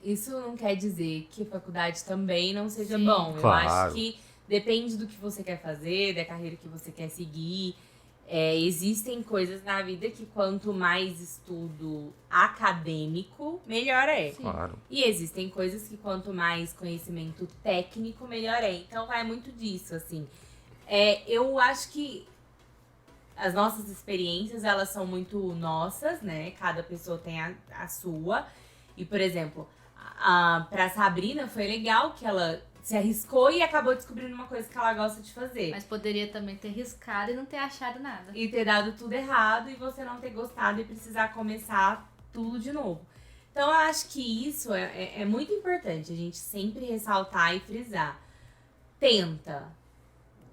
Isso não quer dizer que faculdade também não seja Sim. bom. Claro. Eu acho que depende do que você quer fazer, da carreira que você quer seguir. Existem coisas na vida que quanto mais estudo acadêmico, melhor é. Sim. Claro. E existem coisas que quanto mais conhecimento técnico, melhor é. Então vai muito disso, assim. Eu acho que as nossas experiências, elas são muito nossas, né? Cada pessoa tem a sua. E, por exemplo, pra Sabrina foi legal que ela se arriscou e acabou descobrindo uma coisa que ela gosta de fazer. Mas poderia também ter riscado e não ter achado nada. E ter dado tudo errado e você não ter gostado e precisar começar tudo de novo. Então, eu acho que isso é muito importante, a gente sempre ressaltar e frisar. Tenta,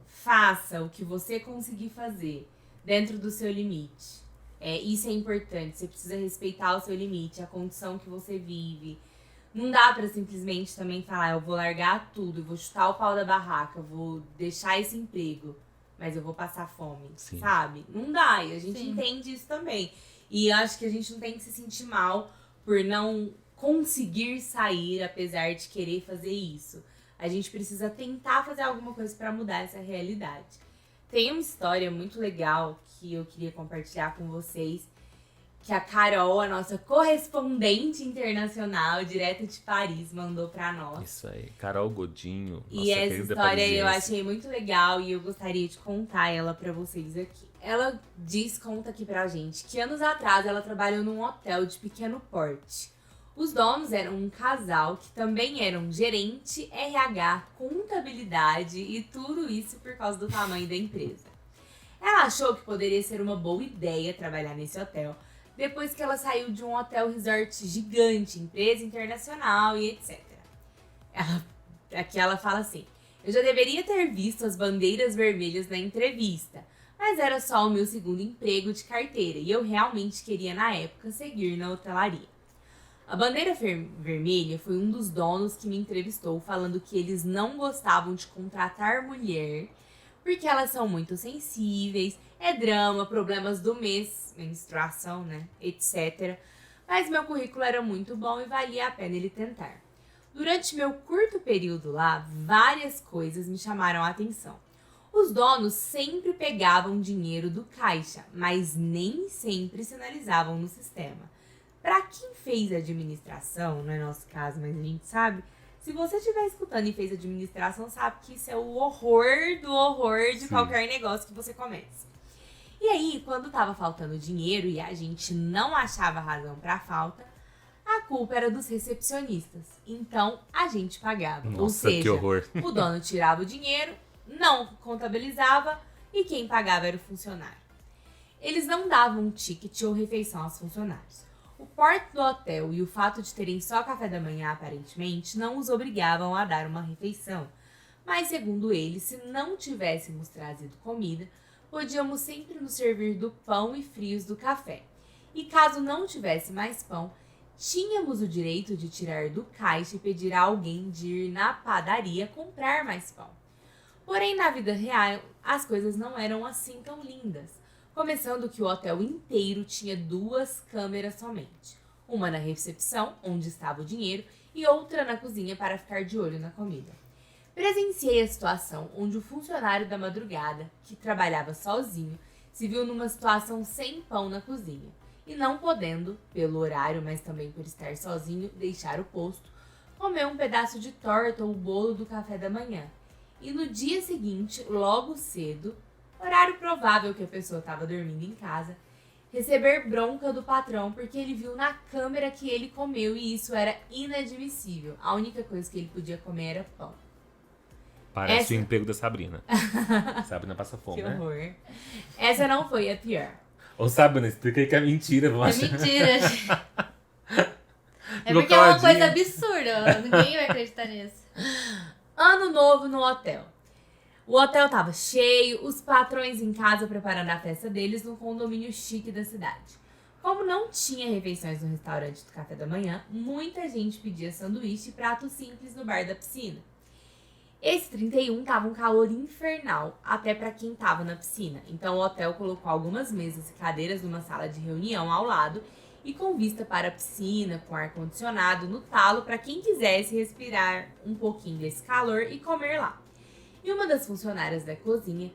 faça o que você conseguir fazer dentro do seu limite. Isso é importante, você precisa respeitar o seu limite, a condição que você vive. Não dá pra simplesmente também falar, eu vou largar tudo, eu vou chutar o pau da barraca, eu vou deixar esse emprego, mas eu vou passar fome, Sim. sabe? Não dá, e a gente Sim. entende isso também. E eu acho que a gente não tem que se sentir mal por não conseguir sair, apesar de querer fazer isso. A gente precisa tentar fazer alguma coisa pra mudar essa realidade. Tem uma história muito legal que eu queria compartilhar com vocês, que a Carol, a nossa correspondente internacional, direto de Paris, mandou pra nós. Isso aí, Carol Godinho. E essa história eu achei muito legal e eu gostaria de contar ela pra vocês aqui. Ela conta aqui pra gente que anos atrás ela trabalhou num hotel de pequeno porte. Os donos eram um casal que também eram gerente, RH, contabilidade e tudo isso por causa do tamanho da empresa. Ela achou que poderia ser uma boa ideia trabalhar nesse hotel, depois que ela saiu de um hotel resort gigante, empresa internacional e etc. Aqui ela fala assim, eu já deveria ter visto as bandeiras vermelhas na entrevista, mas era só o meu segundo emprego de carteira e eu realmente queria na época seguir na hotelaria. A bandeira vermelha foi um dos donos que me entrevistou falando que eles não gostavam de contratar mulher porque elas são muito sensíveis, é drama, problemas do mês, menstruação, né, etc. Mas meu currículo era muito bom e valia a pena ele tentar. Durante meu curto período lá, várias coisas me chamaram a atenção. Os donos sempre pegavam dinheiro do caixa, mas nem sempre sinalizavam no sistema. Para quem fez administração, não é nosso caso, mas a gente sabe, se você estiver escutando e fez administração, sabe que isso é o horror do horror de qualquer negócio que você comece. E aí, quando tava faltando dinheiro e a gente não achava razão pra falta, a culpa era dos recepcionistas. Então, a gente pagava. Nossa, ou seja, que horror. o dono tirava o dinheiro, não contabilizava e quem pagava era o funcionário. Eles não davam ticket ou refeição aos funcionários. O porte do hotel e o fato de terem só café da manhã, aparentemente, não os obrigavam a dar uma refeição. Mas, segundo eles, se não tivéssemos trazido comida, podíamos sempre nos servir do pão e frios do café. E caso não tivesse mais pão, tínhamos o direito de tirar do caixa e pedir a alguém de ir na padaria comprar mais pão. Porém, na vida real, as coisas não eram assim tão lindas. Começando que o hotel inteiro tinha 2 câmeras somente. Uma na recepção, onde estava o dinheiro, e outra na cozinha para ficar de olho na comida. Presenciei a situação onde o funcionário da madrugada, que trabalhava sozinho, se viu numa situação sem pão na cozinha. E não podendo, pelo horário, mas também por estar sozinho, deixar o posto, comeu um pedaço de torta ou bolo do café da manhã. E no dia seguinte, logo cedo, horário provável que a pessoa estava dormindo em casa, receber bronca do patrão porque ele viu na câmera que ele comeu e isso era inadmissível. A única coisa que ele podia comer era pão. Parece o emprego da Sabrina. Sabrina passa fome, Que né? horror. Essa não foi a pior. Ô, Sabrina, explica aí que é mentira. É mentira, gente. É Ficou porque é uma caladinha. coisa absurda. Ninguém vai acreditar nisso. Ano novo no hotel. O hotel tava cheio, os patrões em casa preparando a festa deles no condomínio chique da cidade. Como não tinha refeições no restaurante do café da manhã, muita gente pedia sanduíche e prato simples no bar da piscina. Esse 31 tava um calor infernal, até pra quem tava na piscina. Então o hotel colocou algumas mesas e cadeiras numa sala de reunião ao lado e com vista para a piscina, com ar-condicionado no talo para quem quisesse respirar um pouquinho desse calor e comer lá. E uma das funcionárias da cozinha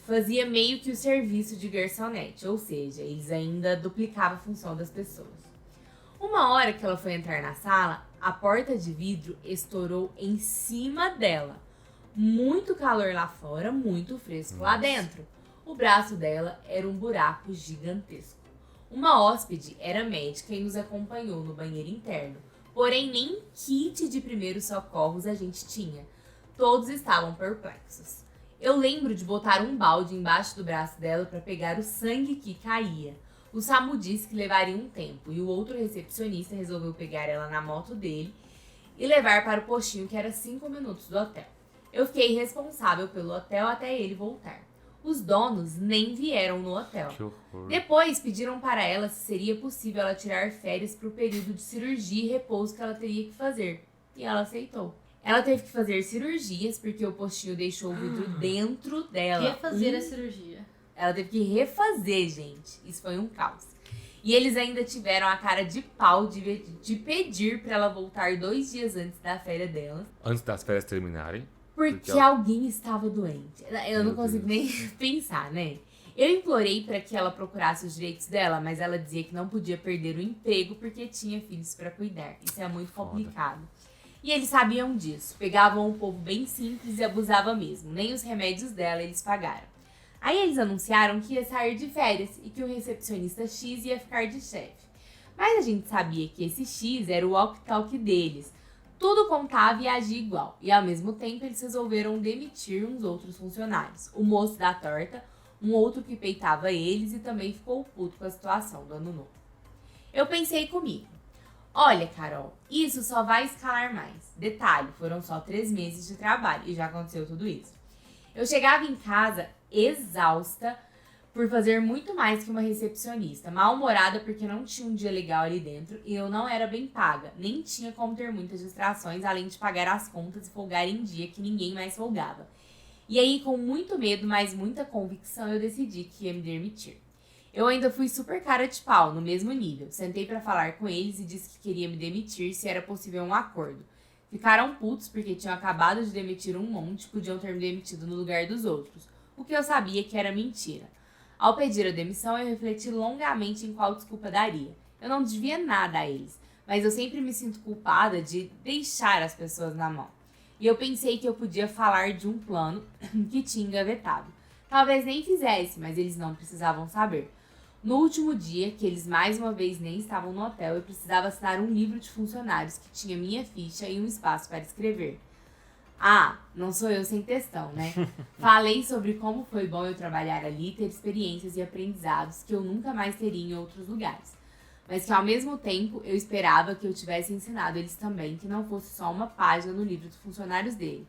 fazia meio que o serviço de garçonete, ou seja, eles ainda duplicavam a função das pessoas. Uma hora que ela foi entrar na sala, a porta de vidro estourou em cima dela. Muito calor lá fora, muito fresco lá dentro. O braço dela era um buraco gigantesco. Uma hóspede era médica e nos acompanhou no banheiro interno, porém nem kit de primeiros socorros a gente tinha. Todos estavam perplexos. Eu lembro de botar um balde embaixo do braço dela para pegar o sangue que caía. O SAMU disse que levaria um tempo e o outro recepcionista resolveu pegar ela na moto dele e levar para o postinho que era 5 minutos do hotel. Eu fiquei responsável pelo hotel até ele voltar. Os donos nem vieram no hotel. Que horror. Depois pediram para ela se seria possível ela tirar férias para o período de cirurgia e repouso que ela teria que fazer. E ela aceitou. Ela teve que fazer cirurgias porque o postinho deixou o vidro dentro dela. Refazer a cirurgia. Ela teve que refazer, gente. Isso foi um caos. E eles ainda tiveram a cara de pau de pedir para ela voltar 2 dias antes da férias dela. Antes das férias terminarem. Porque ela- alguém estava doente. Eu não Meu consigo nem pensar, né? Eu implorei para que ela procurasse os direitos dela, mas ela dizia que não podia perder o emprego porque tinha filhos para cuidar. Isso é muito Foda. complicado. E eles sabiam disso. Pegavam um povo bem simples e abusavam mesmo. Nem os remédios dela eles pagaram. Aí eles anunciaram que ia sair de férias e que o recepcionista X ia ficar de chefe. Mas a gente sabia que esse X era o walkie-talkie deles. Tudo contava e agia igual. E ao mesmo tempo eles resolveram demitir uns outros funcionários. O moço da torta, um outro que peitava eles e também ficou puto com a situação do ano novo. Eu pensei comigo. Olha, Carol, isso só vai escalar mais. Detalhe, foram só 3 meses de trabalho e já aconteceu tudo isso. Eu chegava em casa exausta por fazer muito mais que uma recepcionista, mal-humorada porque não tinha um dia legal ali dentro e eu não era bem paga, nem tinha como ter muitas distrações além de pagar as contas e folgar em dia que ninguém mais folgava. E aí, com muito medo, mas muita convicção, eu decidi que ia me demitir. Eu ainda fui super cara de pau, no mesmo nível. Sentei pra falar com eles e disse que queria me demitir se era possível um acordo. Ficaram putos porque tinham acabado de demitir um monte, podiam ter me demitido no lugar dos outros, o que eu sabia que era mentira. Ao pedir a demissão, eu refleti longamente em qual desculpa daria. Eu não devia nada a eles, mas eu sempre me sinto culpada de deixar as pessoas na mão. E eu pensei que eu podia falar de um plano que tinha engavetado. Talvez nem fizesse, mas eles não precisavam saber. No último dia, que eles mais uma vez nem estavam no hotel, eu precisava assinar um livro de funcionários que tinha minha ficha e um espaço para escrever. Ah, não sou eu sem textão, né? Falei sobre como foi bom eu trabalhar ali e ter experiências e aprendizados que eu nunca mais teria em outros lugares. Mas que ao mesmo tempo eu esperava que eu tivesse ensinado eles também que não fosse só uma página no livro dos funcionários dele.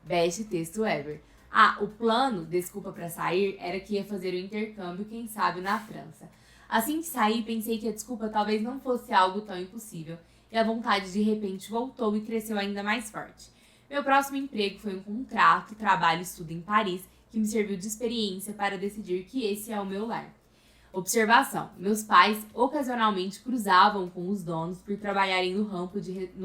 Best texto ever. Ah, o plano, desculpa pra sair, era que ia fazer o intercâmbio, quem sabe, na França. Assim que saí, pensei que a desculpa talvez não fosse algo tão impossível, e a vontade de repente voltou e cresceu ainda mais forte. Meu próximo emprego foi um contrato, trabalho e estudo em Paris, que me serviu de experiência para decidir que esse é o meu lar. Observação: meus pais ocasionalmente cruzavam com os donos por trabalharem no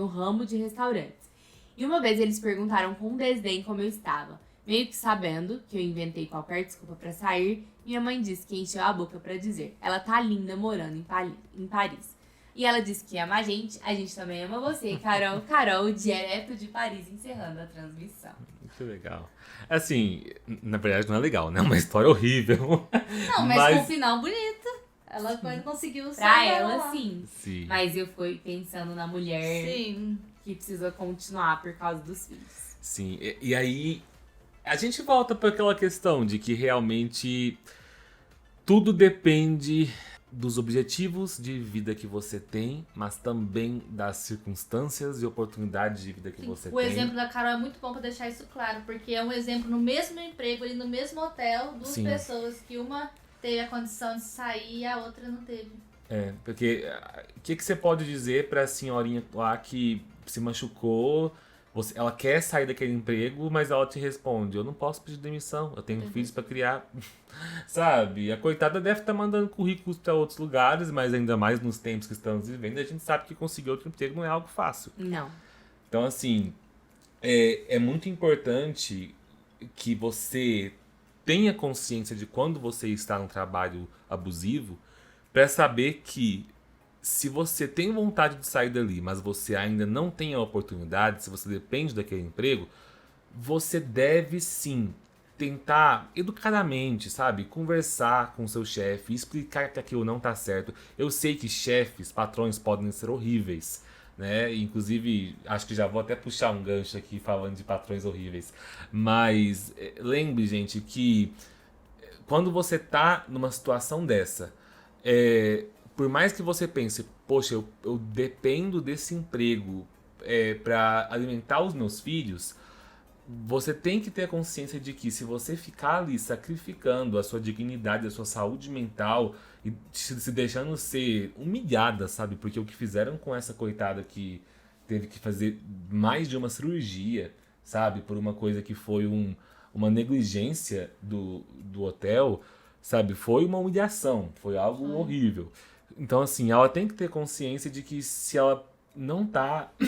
ramo de restaurantes. E uma vez eles perguntaram com desdém como eu estava. Meio que sabendo que eu inventei qualquer desculpa para sair, minha mãe disse que encheu a boca para dizer: ela tá linda morando em Paris. E ela disse que ama a gente também ama você, Carol. Carol, direto de Paris, encerrando a transmissão. Muito legal. Assim, na verdade não é legal, né? É uma história horrível. Não, mas com um final bonito. Ela conseguiu Pra sair ela, lá. sim. Sim. Mas eu fui pensando na mulher Sim. que precisa continuar por causa dos filhos. Sim. E aí, a gente volta para aquela questão de que realmente tudo depende dos objetivos de vida que você tem, mas também das circunstâncias e oportunidades de vida que você O tem. exemplo da Carol é muito bom pra deixar isso claro, porque é um exemplo no mesmo emprego, ali no mesmo hotel, duas Sim. pessoas que uma teve a condição de sair e a outra não teve. É, porque o que você pode dizer pra senhorinha lá que se machucou, ela quer sair daquele emprego, mas ela te responde: eu não posso pedir demissão, eu tenho filhos pra criar. Sabe? A coitada deve estar mandando currículos pra outros lugares, mas ainda mais nos tempos que estamos vivendo, a gente sabe que conseguir outro emprego não é algo fácil. Não. Então, assim, é muito importante que você tenha consciência de quando você está num trabalho abusivo, para saber que se você tem vontade de sair dali, mas você ainda não tem a oportunidade, se você depende daquele emprego, você deve sim tentar educadamente, sabe? Conversar com o seu chefe, explicar que aquilo não tá certo. Eu sei que chefes, patrões podem ser horríveis, né? Inclusive, acho que já vou até puxar um gancho aqui falando de patrões horríveis. Mas lembre, gente, que quando você tá numa situação dessa, por mais que você pense, poxa, eu dependo desse emprego para alimentar os meus filhos, você tem que ter a consciência de que se você ficar ali sacrificando a sua dignidade, a sua saúde mental e se deixando ser humilhada, sabe? Porque o que fizeram com essa coitada que teve que fazer mais de uma cirurgia, sabe? Por uma coisa que foi uma negligência do hotel, sabe? Foi uma humilhação, foi algo horrível. Então, assim, ela tem que ter consciência de que se ela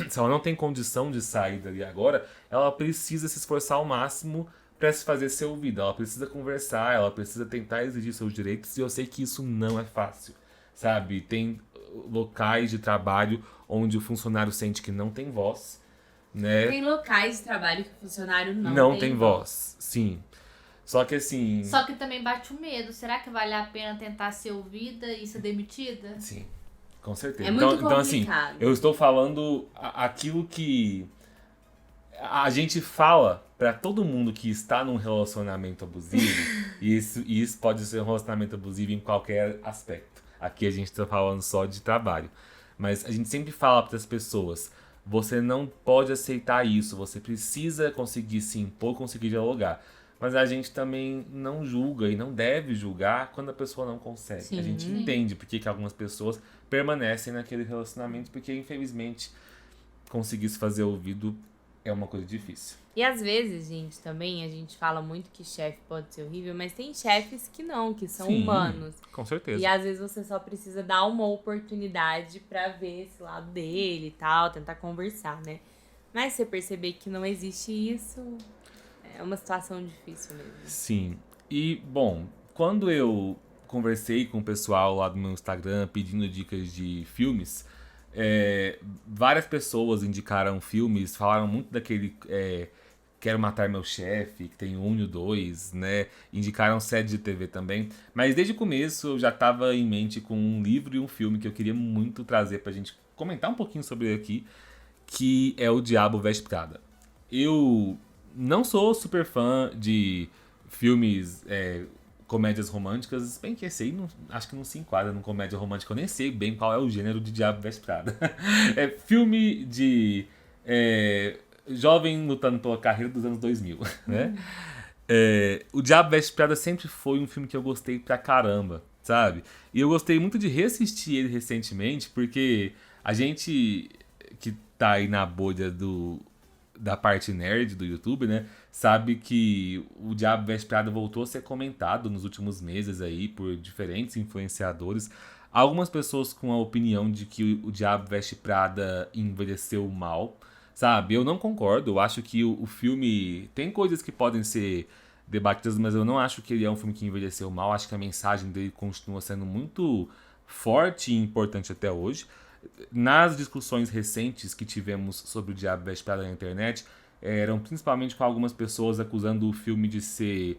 se ela não tem condição de sair dali agora, ela precisa se esforçar ao máximo para se fazer ser ouvida. Ela precisa conversar, ela precisa tentar exigir seus direitos, e eu sei que isso não é fácil, sabe? Tem locais de trabalho onde o funcionário sente que não tem voz, né? Tem locais de trabalho que o funcionário Não tem voz, sim. Só que assim... Só que também bate o medo. Será que vale a pena tentar ser ouvida e ser demitida? Sim, com certeza. É muito então assim, complicado. eu estou falando aquilo que a gente fala pra todo mundo que está num relacionamento abusivo, e isso pode ser um relacionamento abusivo em qualquer aspecto. Aqui a gente está falando só de trabalho. Mas a gente sempre fala para as pessoas, você não pode aceitar isso, você precisa conseguir se impor, conseguir dialogar. Mas a gente também não julga e não deve julgar quando a pessoa não consegue. Sim. A gente entende porque que algumas pessoas permanecem naquele relacionamento, porque infelizmente conseguir se fazer ouvido é uma coisa difícil. E às vezes, gente, também a gente fala muito que chefe pode ser horrível, mas tem chefes que não, que são Sim, humanos. Com certeza. E às vezes você só precisa dar uma oportunidade pra ver esse lado dele e tal, tentar conversar, né? Mas se você perceber que não existe isso, é uma situação difícil mesmo. Sim. E, bom, quando eu conversei com o pessoal lá do meu Instagram pedindo dicas de filmes, várias pessoas indicaram filmes, falaram muito daquele Quero Matar Meu Chefe, que tem o 1 e o 2, né? Indicaram séries de TV também. Mas desde o começo eu já estava em mente com um livro e um filme que eu queria muito trazer pra gente comentar um pouquinho sobre ele aqui, que é O Diabo Veste Prada. Eu não sou super fã de filmes, comédias românticas, bem que esse aí acho que não se enquadra numa comédia romântica, eu nem sei bem qual é o gênero de Diabo Veste Prada. É filme de jovem lutando pela carreira dos anos 2000, né? O Diabo Veste Prada sempre foi um filme que eu gostei pra caramba, sabe? E eu gostei muito de reassistir ele recentemente, porque a gente que tá aí na bolha da parte nerd do YouTube, né? Sabe que o Diabo Veste Prada voltou a ser comentado nos últimos meses aí por diferentes influenciadores. Algumas pessoas com a opinião de que o Diabo Veste Prada envelheceu mal, sabe? Eu não concordo, eu acho que o filme tem coisas que podem ser debatidas, mas eu não acho que ele é um filme que envelheceu mal. Acho que a mensagem dele continua sendo muito forte e importante até hoje. Nas discussões recentes que tivemos sobre o Diabo Veste Prada na internet, eram principalmente com algumas pessoas acusando o filme de ser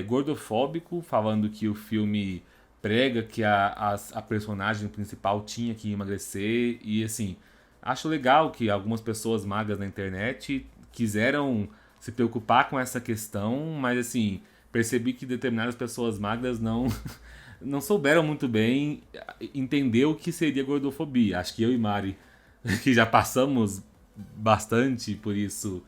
gordofóbico, falando que o filme prega que a personagem principal tinha que emagrecer. E assim, acho legal que algumas pessoas magras na internet quiseram se preocupar com essa questão, mas assim, percebi que determinadas pessoas magras não souberam muito bem entender o que seria gordofobia. Acho que eu e Mari, que já passamos bastante por isso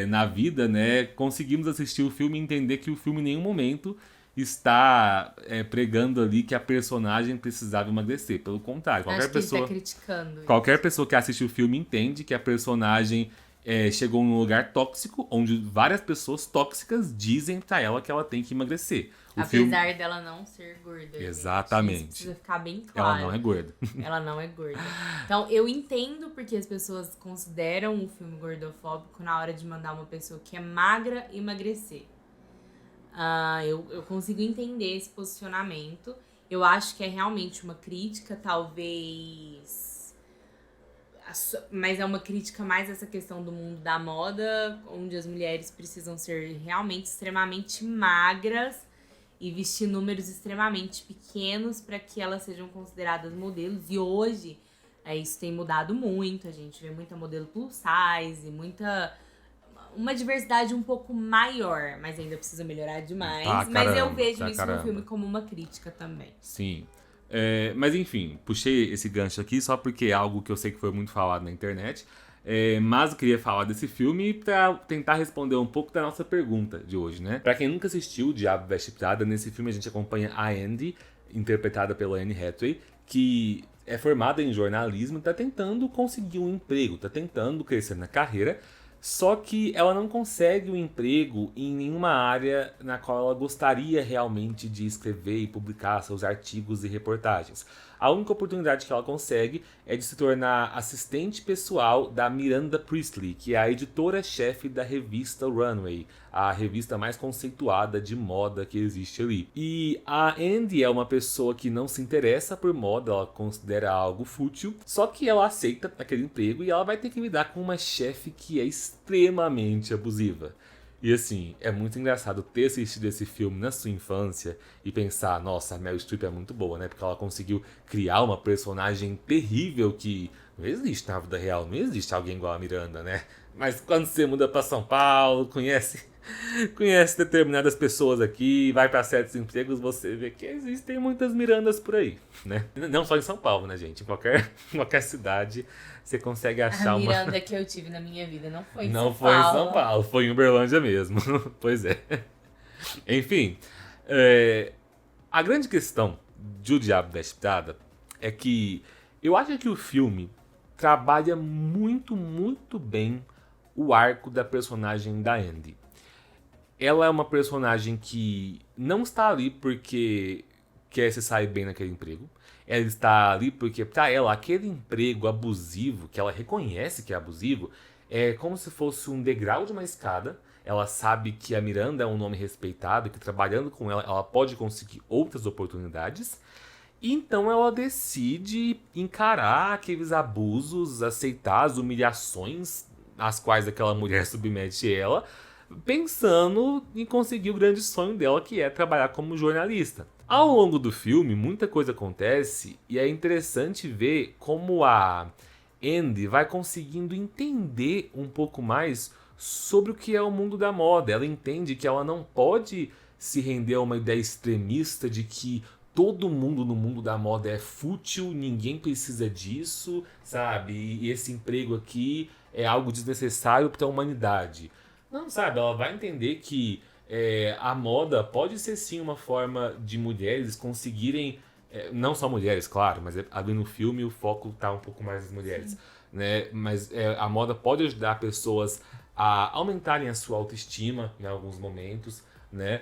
na vida, né, conseguimos assistir o filme e entender que o filme em nenhum momento está pregando ali que a personagem precisava emagrecer. Pelo contrário, Acho que ele tá criticando isso. qualquer pessoa que assiste o filme entende que a personagem chegou num lugar tóxico, onde várias pessoas tóxicas dizem pra ela que ela tem que emagrecer. Apesar dela não ser gorda. Exatamente. Gente, isso precisa ficar bem claro. Ela não é gorda. Ela não é gorda. Então, eu entendo porque as pessoas consideram um filme gordofóbico na hora de mandar uma pessoa que é magra emagrecer. Eu consigo entender esse posicionamento. Eu acho que é realmente uma crítica, talvez... Mas é uma crítica mais essa questão do mundo da moda, onde as mulheres precisam ser realmente extremamente magras e vestir números extremamente pequenos para que elas sejam consideradas modelos. E hoje isso tem mudado muito, a gente vê muita modelo plus size, uma diversidade um pouco maior, mas ainda precisa melhorar demais. Mas eu vejo isso no filme como uma crítica também. Sim. Mas enfim, puxei esse gancho aqui só porque é algo que eu sei que foi muito falado na internet. Mas eu queria falar desse filme pra tentar responder um pouco da nossa pergunta de hoje, né? Pra quem nunca assistiu O Diabo Veste Prada, nesse filme a gente acompanha a Andy, interpretada pela Anne Hathaway, que é formada em jornalismo e tá tentando conseguir um emprego, tá tentando crescer na carreira, só que ela não consegue um emprego em nenhuma área na qual ela gostaria realmente de escrever e publicar seus artigos e reportagens. A única oportunidade que ela consegue é de se tornar assistente pessoal da Miranda Priestly, que é a editora-chefe da revista Runway, a revista mais conceituada de moda que existe ali. E a Andy é uma pessoa que não se interessa por moda, ela considera algo fútil, só que ela aceita aquele emprego e ela vai ter que lidar com uma chefe que é extremamente abusiva. E assim, é muito engraçado ter assistido esse filme na sua infância e pensar, nossa, a Meryl Streep é muito boa, né? Porque ela conseguiu criar uma personagem terrível que não existe na vida real, não existe alguém igual a Miranda, né? Mas quando você muda pra São Paulo, conhece determinadas pessoas aqui, vai para certos empregos, você vê que existem muitas Mirandas por aí, né? Não só em São Paulo, né, gente? Em qualquer cidade você consegue achar uma... A Miranda que eu tive na minha vida não foi em Não São foi em Paulo. São Paulo, foi em Uberlândia mesmo. Pois é. Enfim, a grande questão de O Diabo Veste Prada é que eu acho que o filme trabalha muito, muito bem o arco da personagem da Andy. Ela é uma personagem que não está ali porque quer se sair bem naquele emprego. Ela está ali porque, pra ela, aquele emprego abusivo, que ela reconhece que é abusivo, é como se fosse um degrau de uma escada. Ela sabe que a Miranda é um nome respeitado, que trabalhando com ela, ela pode conseguir outras oportunidades. E então ela decide encarar aqueles abusos, aceitar as humilhações às quais aquela mulher submete ela, pensando em conseguir o grande sonho dela, que é trabalhar como jornalista. Ao longo do filme, muita coisa acontece e é interessante ver como a Andy vai conseguindo entender um pouco mais sobre o que é o mundo da moda. Ela entende que ela não pode se render a uma ideia extremista de que todo mundo no mundo da moda é fútil, ninguém precisa disso, sabe? E esse emprego aqui é algo desnecessário para a humanidade. Não, sabe? Ela vai entender que a moda pode ser sim uma forma de mulheres conseguirem, não só mulheres, claro, mas ali no filme o foco tá um pouco mais nas mulheres, né? Mas a moda pode ajudar pessoas a aumentarem a sua autoestima em alguns momentos, né?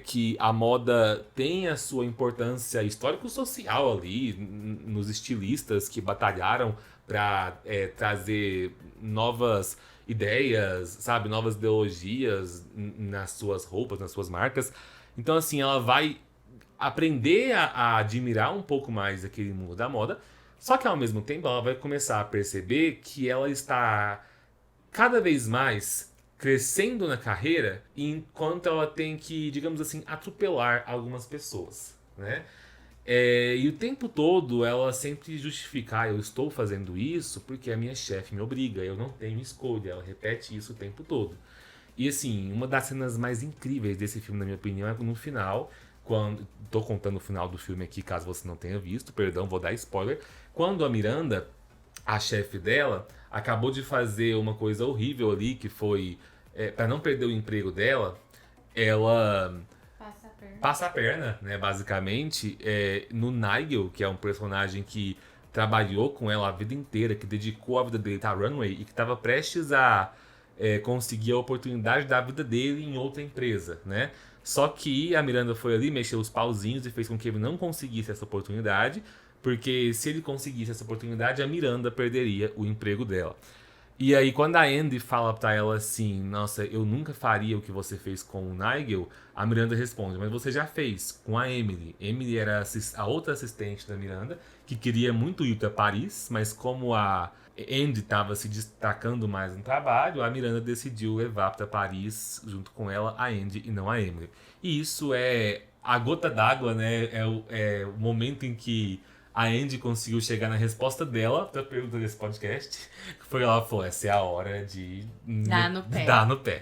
Que a moda tem a sua importância histórico-social ali, nos estilistas que batalharam para trazer novas ideias, sabe, novas ideologias nas suas roupas, nas suas marcas. Então, assim, ela vai aprender a admirar um pouco mais aquele mundo da moda, só que ao mesmo tempo ela vai começar a perceber que ela está cada vez mais crescendo na carreira, enquanto ela tem que, digamos assim, atropelar algumas pessoas, né? E o tempo todo ela sempre justifica, eu estou fazendo isso porque a minha chefe me obriga, eu não tenho escolha, ela repete isso o tempo todo. E assim, uma das cenas mais incríveis desse filme, na minha opinião, é no final, quando... Tô contando o final do filme aqui, caso você não tenha visto, perdão, vou dar spoiler. Quando a Miranda, a chefe dela, acabou de fazer uma coisa horrível ali, que foi, para não perder o emprego dela, ela... passa a perna, né, basicamente, no Nigel, que é um personagem que trabalhou com ela a vida inteira, que dedicou a vida dele à Runway e que estava prestes a conseguir a oportunidade da vida dele em outra empresa, né? Só que a Miranda foi ali, mexeu os pauzinhos e fez com que ele não conseguisse essa oportunidade, porque se ele conseguisse essa oportunidade, a Miranda perderia o emprego dela. E aí, quando a Andy fala pra ela assim, nossa, eu nunca faria o que você fez com o Nigel, a Miranda responde, mas você já fez com a Emily. Emily era a outra assistente da Miranda, que queria muito ir pra Paris, mas como a Andy estava se destacando mais no trabalho, a Miranda decidiu levar pra Paris, junto com ela, a Andy e não a Emily. E isso é a gota d'água, né? É o momento em que a Andy conseguiu chegar na resposta dela pra pergunta desse podcast. Foi ela falou, essa é a hora de dar no pé. Dar no pé.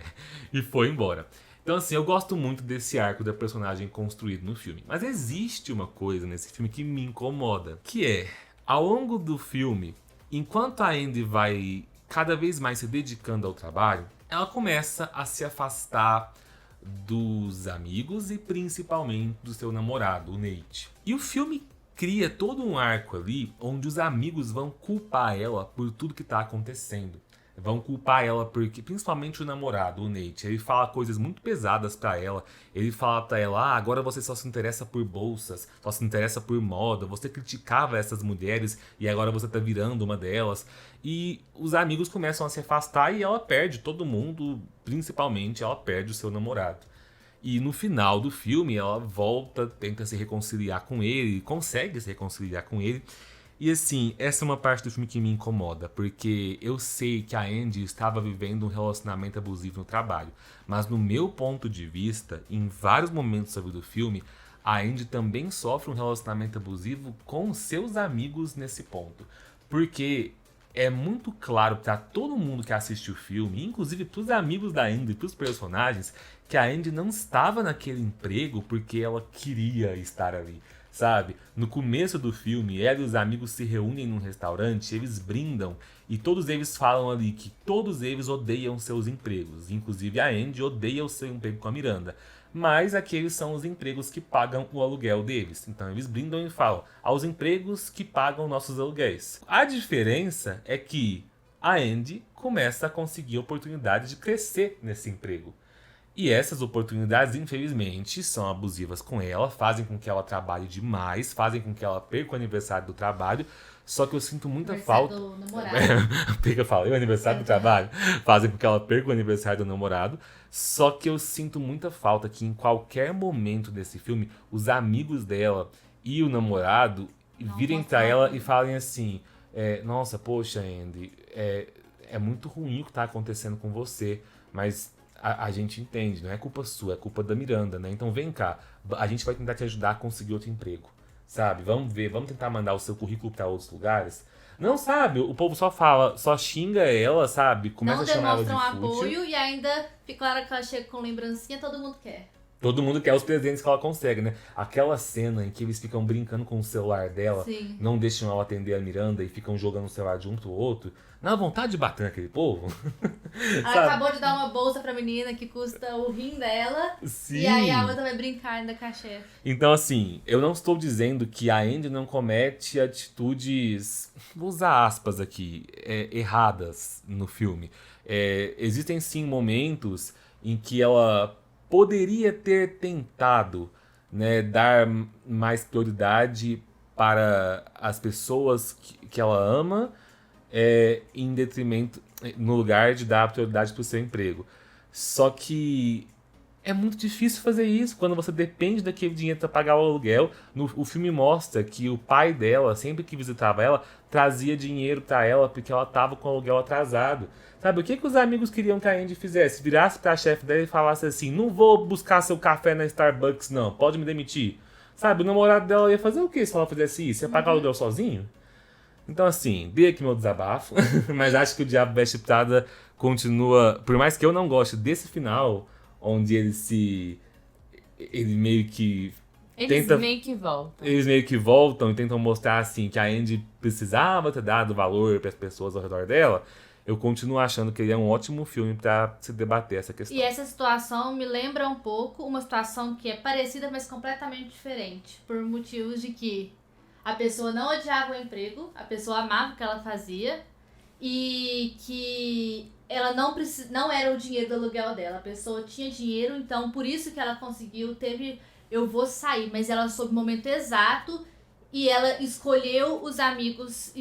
E foi embora. Então, assim, eu gosto muito desse arco da personagem construído no filme. Mas existe uma coisa nesse filme que me incomoda, que é, ao longo do filme, enquanto a Andy vai cada vez mais se dedicando ao trabalho, ela começa a se afastar dos amigos e principalmente do seu namorado, o Nate. E o filme cria todo um arco ali onde os amigos vão culpar ela por tudo que tá acontecendo. Vão culpar ela porque, principalmente o namorado, o Nate, ele fala coisas muito pesadas pra ela. Ele fala pra ela, agora você só se interessa por bolsas, só se interessa por moda, você criticava essas mulheres e agora você tá virando uma delas. E os amigos começam a se afastar e ela perde todo mundo, principalmente ela perde o seu namorado. E no final do filme ela volta, tenta se reconciliar com ele, consegue se reconciliar com ele. E assim, essa é uma parte do filme que me incomoda, porque eu sei que a Andy estava vivendo um relacionamento abusivo no trabalho, mas no meu ponto de vista, em vários momentos da vida do filme, a Andy também sofre um relacionamento abusivo com seus amigos nesse ponto. Porque é muito claro para todo mundo que assiste o filme, inclusive para os amigos da Andy e para os personagens, que a Andy não estava naquele emprego porque ela queria estar ali. Sabe? No começo do filme, ela e os amigos se reúnem num restaurante, eles brindam e todos eles falam ali que todos eles odeiam seus empregos. Inclusive a Andy odeia o seu emprego com a Miranda. Mas aqueles são os empregos que pagam o aluguel deles. Então eles brindam e falam aos empregos que pagam nossos aluguéis. A diferença é que a Andy começa a conseguir a oportunidade de crescer nesse emprego. E essas oportunidades, infelizmente, são abusivas com ela, fazem com que ela trabalhe demais, fazem com que ela perca o aniversário do trabalho. Só que eu sinto muita falta. Do namorado. Porque eu falei o aniversário do trabalho. Fazem com que ela perca o aniversário do namorado. Só que eu sinto muita falta que em qualquer momento desse filme, os amigos dela e o namorado virem pra ela e falem assim: nossa, poxa, Andy, é muito ruim o que tá acontecendo com você, mas a gente entende, não é culpa sua, é culpa da Miranda, né? Então vem cá, a gente vai tentar te ajudar a conseguir outro emprego, sabe? Vamos ver, vamos tentar mandar o seu currículo para outros lugares. Não, sabe? O povo só fala, só xinga ela, sabe? Começa a chamar ela de demonstram fútil. apoio e ainda fica a hora que ela chega com lembrancinha, todo mundo quer. Todo mundo quer os presentes que ela consegue, né? Aquela cena em que eles ficam brincando com o celular dela, Sim. não deixam ela atender a Miranda e ficam jogando o celular de um pro outro. Dá vontade de bater naquele povo. Ela acabou de dar uma bolsa pra menina que custa o rim dela. Sim. E aí a outra vai brincar ainda com a chefe. Então, assim, eu não estou dizendo que a Andy não comete atitudes, vou usar aspas aqui, erradas no filme. Existem sim momentos em que ela poderia ter tentado, né, dar mais prioridade para as pessoas que ela ama, em detrimento, no lugar de dar prioridade para o seu emprego. Só que é muito difícil fazer isso quando você depende daquele dinheiro para pagar o aluguel. O filme mostra que o pai dela, sempre que visitava ela, trazia dinheiro para ela porque ela estava com o aluguel atrasado. Sabe, o que os amigos queriam que a Andy fizesse? Virasse pra chefe dela e falasse assim: não vou buscar seu café na Starbucks não, pode me demitir. Sabe, o namorado dela ia fazer o que se ela fizesse isso? Ia pagar o aluguel sozinho? Então, assim, dei aqui meu desabafo, mas acho que o Diabo Veste Prada continua... Por mais que eu não goste desse final, onde ele meio que... Eles meio que voltam e tentam mostrar, assim, que a Andy precisava ter dado valor para as pessoas ao redor dela, eu continuo achando que ele é um ótimo filme para se debater essa questão. E essa situação me lembra um pouco uma situação que é parecida, mas completamente diferente. Por motivos de que a pessoa não odiava o emprego, a pessoa amava o que ela fazia e que ela não era o dinheiro do aluguel dela. A pessoa tinha dinheiro, então por isso que ela conseguiu, eu vou sair, mas ela soube o momento exato e ela escolheu os amigos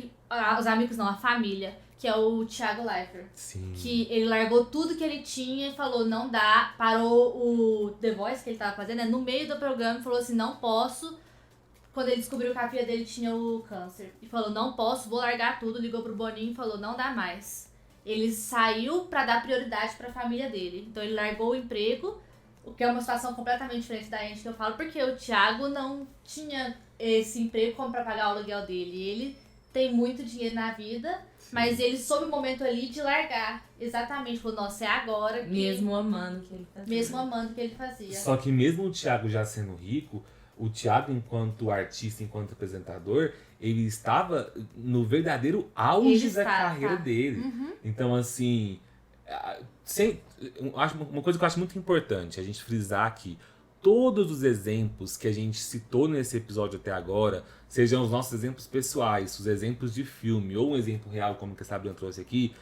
não, a família, que é o Thiago Leifert. Sim. Que ele largou tudo que ele tinha e falou, não dá, parou o The Voice que ele tava fazendo, no meio do programa, e falou assim, não posso. Quando ele descobriu que a filha dele tinha o câncer. E falou, não posso, vou largar tudo. Ligou pro Boninho e falou, não dá mais. Ele saiu pra dar prioridade pra família dele. Então ele largou o emprego, o que é uma situação completamente diferente da gente que eu falo, porque o Thiago não tinha esse emprego como pra pagar o aluguel dele. E ele tem muito dinheiro na vida, mas ele soube o momento ali de largar. Exatamente, falou, nossa, é agora que... Mesmo amando o que ele fazia. Mesmo amando o que ele fazia. Só que mesmo o Thiago já sendo rico, o Thiago, enquanto artista, enquanto apresentador, ele estava no verdadeiro auge da carreira dele. Então, assim, uma coisa que eu acho muito importante a gente frisar aqui, todos os exemplos que a gente citou nesse episódio até agora, sejam os nossos exemplos pessoais, os exemplos de filme ou um exemplo real como que a Sabrina trouxe aqui,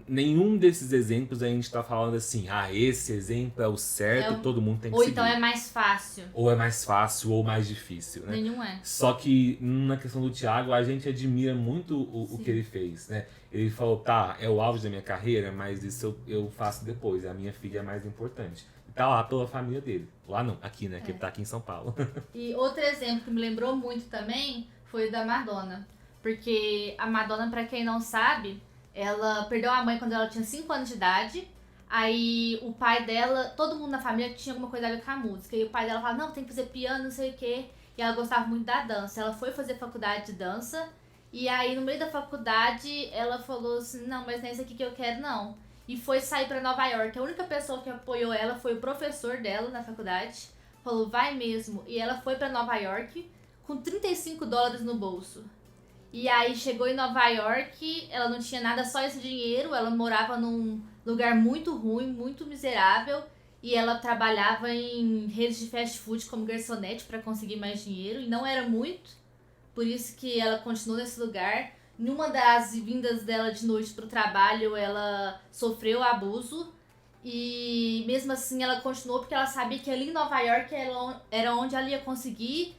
nenhum desses exemplos a gente tá falando assim, esse exemplo é o certo, todo mundo tem que seguir. Ou então é mais fácil. Ou é mais fácil ou mais difícil, né? Nenhum é. Só que na questão do Thiago, a gente admira muito o que ele fez, né? Ele falou, é o auge da minha carreira, mas isso eu faço depois, a minha filha é mais importante. Tá lá pela família dele. Lá não, aqui, né? Que ele tá aqui em São Paulo. E outro exemplo que me lembrou muito também foi o da Madonna. Porque a Madonna, pra quem não sabe, ela perdeu a mãe quando ela tinha 5 anos de idade. Aí o pai dela, todo mundo na família tinha alguma coisa a ver com a música. E o pai dela falava, não, tem que fazer piano, não sei o quê. E ela gostava muito da dança. Ela foi fazer faculdade de dança. E aí no meio da faculdade ela falou assim, não, mas não é isso aqui que eu quero não. E foi sair pra Nova York. A única pessoa que apoiou ela foi o professor dela na faculdade. Falou, vai mesmo. E ela foi pra Nova York com $35 no bolso. E aí chegou em Nova York, ela não tinha nada, só esse dinheiro. Ela morava num lugar muito ruim, muito miserável. E ela trabalhava em redes de fast food como garçonete pra conseguir mais dinheiro. E não era muito. Por isso que ela continuou nesse lugar. Numa das vindas dela de noite pro trabalho, ela sofreu abuso. E mesmo assim ela continuou porque ela sabia que ali em Nova York era onde ela ia conseguir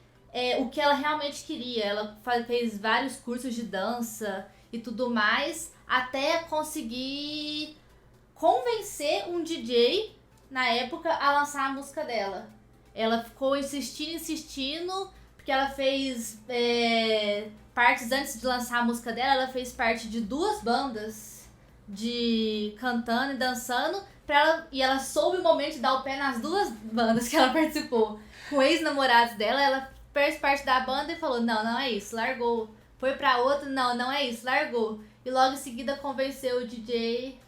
o que ela realmente queria. Ela fez vários cursos de dança e tudo mais, até conseguir convencer um DJ, na época, a lançar a música dela. Ela ficou insistindo, porque ela fez partes antes de lançar a música dela, ela fez parte de 2 bandas de cantando e dançando, e ela soube o momento de dar o pé nas 2 bandas que ela participou. Com ex-namorados dela, ela fez parte da banda e falou, não é isso, largou. Foi pra outra, não é isso, largou. E logo em seguida convenceu o DJ,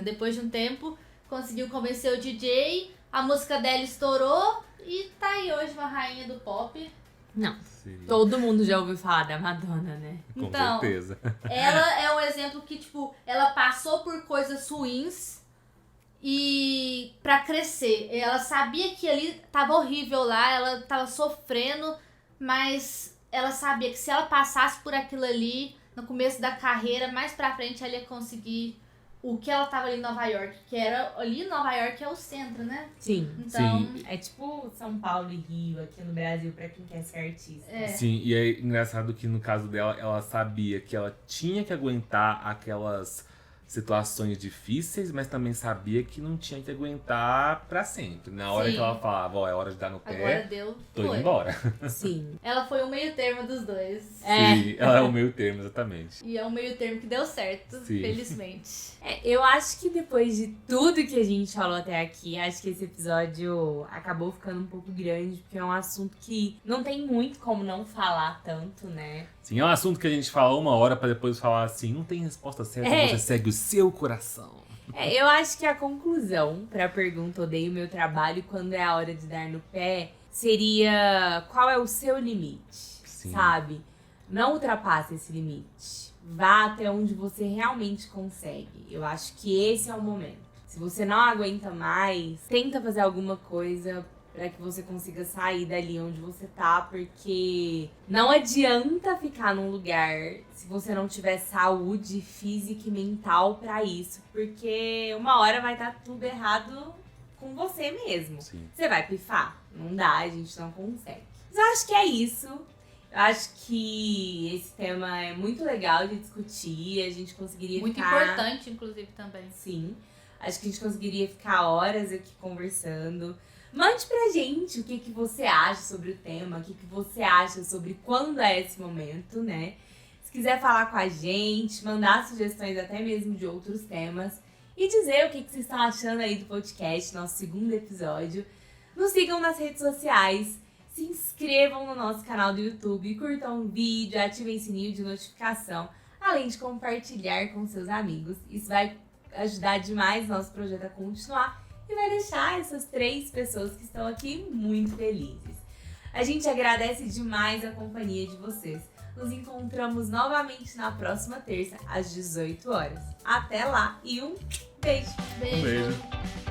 depois de um tempo, conseguiu convencer o DJ, a música dela estourou e tá aí hoje uma rainha do pop. Não. Sim. Todo mundo já ouviu falar da Madonna, né? Com Então, certeza. Ela é um exemplo que, tipo, ela passou por coisas ruins e pra crescer. Ela sabia que ali tava horrível lá, ela tava sofrendo, mas ela sabia que se ela passasse por aquilo ali, no começo da carreira, mais pra frente ela ia conseguir o que ela tava ali em Nova York, que era ali em Nova York é o centro, né? Sim. Então, Sim. É tipo São Paulo e Rio aqui no Brasil pra quem quer ser artista. Sim, e é engraçado que no caso dela, ela sabia que ela tinha que aguentar aquelas situações difíceis, mas também sabia que não tinha que aguentar pra sempre. Na hora Sim. que ela falava, é hora de dar no agora pé, deu. tô indo Foi. embora. Sim. Ela foi o meio termo dos dois. Sim, ela é o meio termo, exatamente. E é um meio termo que deu certo, Sim. felizmente. Eu acho que depois de tudo que a gente falou até aqui, acho que esse episódio acabou ficando um pouco grande, porque é um assunto que não tem muito como não falar tanto, né? Sim, é um assunto que a gente fala 1 hora pra depois falar assim, não tem resposta certa, você segue o seu coração. Eu acho que a conclusão pra pergunta odeio meu trabalho quando é a hora de dar no pé seria qual é o seu limite, Sim. sabe? Não ultrapasse esse limite. Vá até onde você realmente consegue. Eu acho que esse é o momento. Se você não aguenta mais, tenta fazer alguma coisa pra que você consiga sair dali onde você tá, porque não adianta ficar num lugar se você não tiver saúde física e mental pra isso, porque uma hora vai estar tudo errado com você mesmo. Sim. Você vai pifar? Não dá, a gente não consegue. Mas eu acho que é isso. Eu acho que esse tema é muito legal de discutir, a gente conseguiria Muito ficar... importante, inclusive, também. Sim, acho que a gente conseguiria ficar horas aqui conversando. Mande pra gente o que você acha sobre o tema, o que você acha sobre quando é esse momento, né? Se quiser falar com a gente, mandar sugestões até mesmo de outros temas e dizer o que vocês estão achando aí do podcast, nosso 2º episódio. Nos sigam nas redes sociais. se inscrevam no nosso canal do YouTube, curtam o vídeo, ativem o sininho de notificação, além de compartilhar com seus amigos. Isso vai ajudar demais o nosso projeto a continuar e vai deixar essas 3 pessoas que estão aqui muito felizes. A gente agradece demais a companhia de vocês. Nos encontramos novamente na próxima terça, às 18 horas. Até lá e um beijo! Um beijo.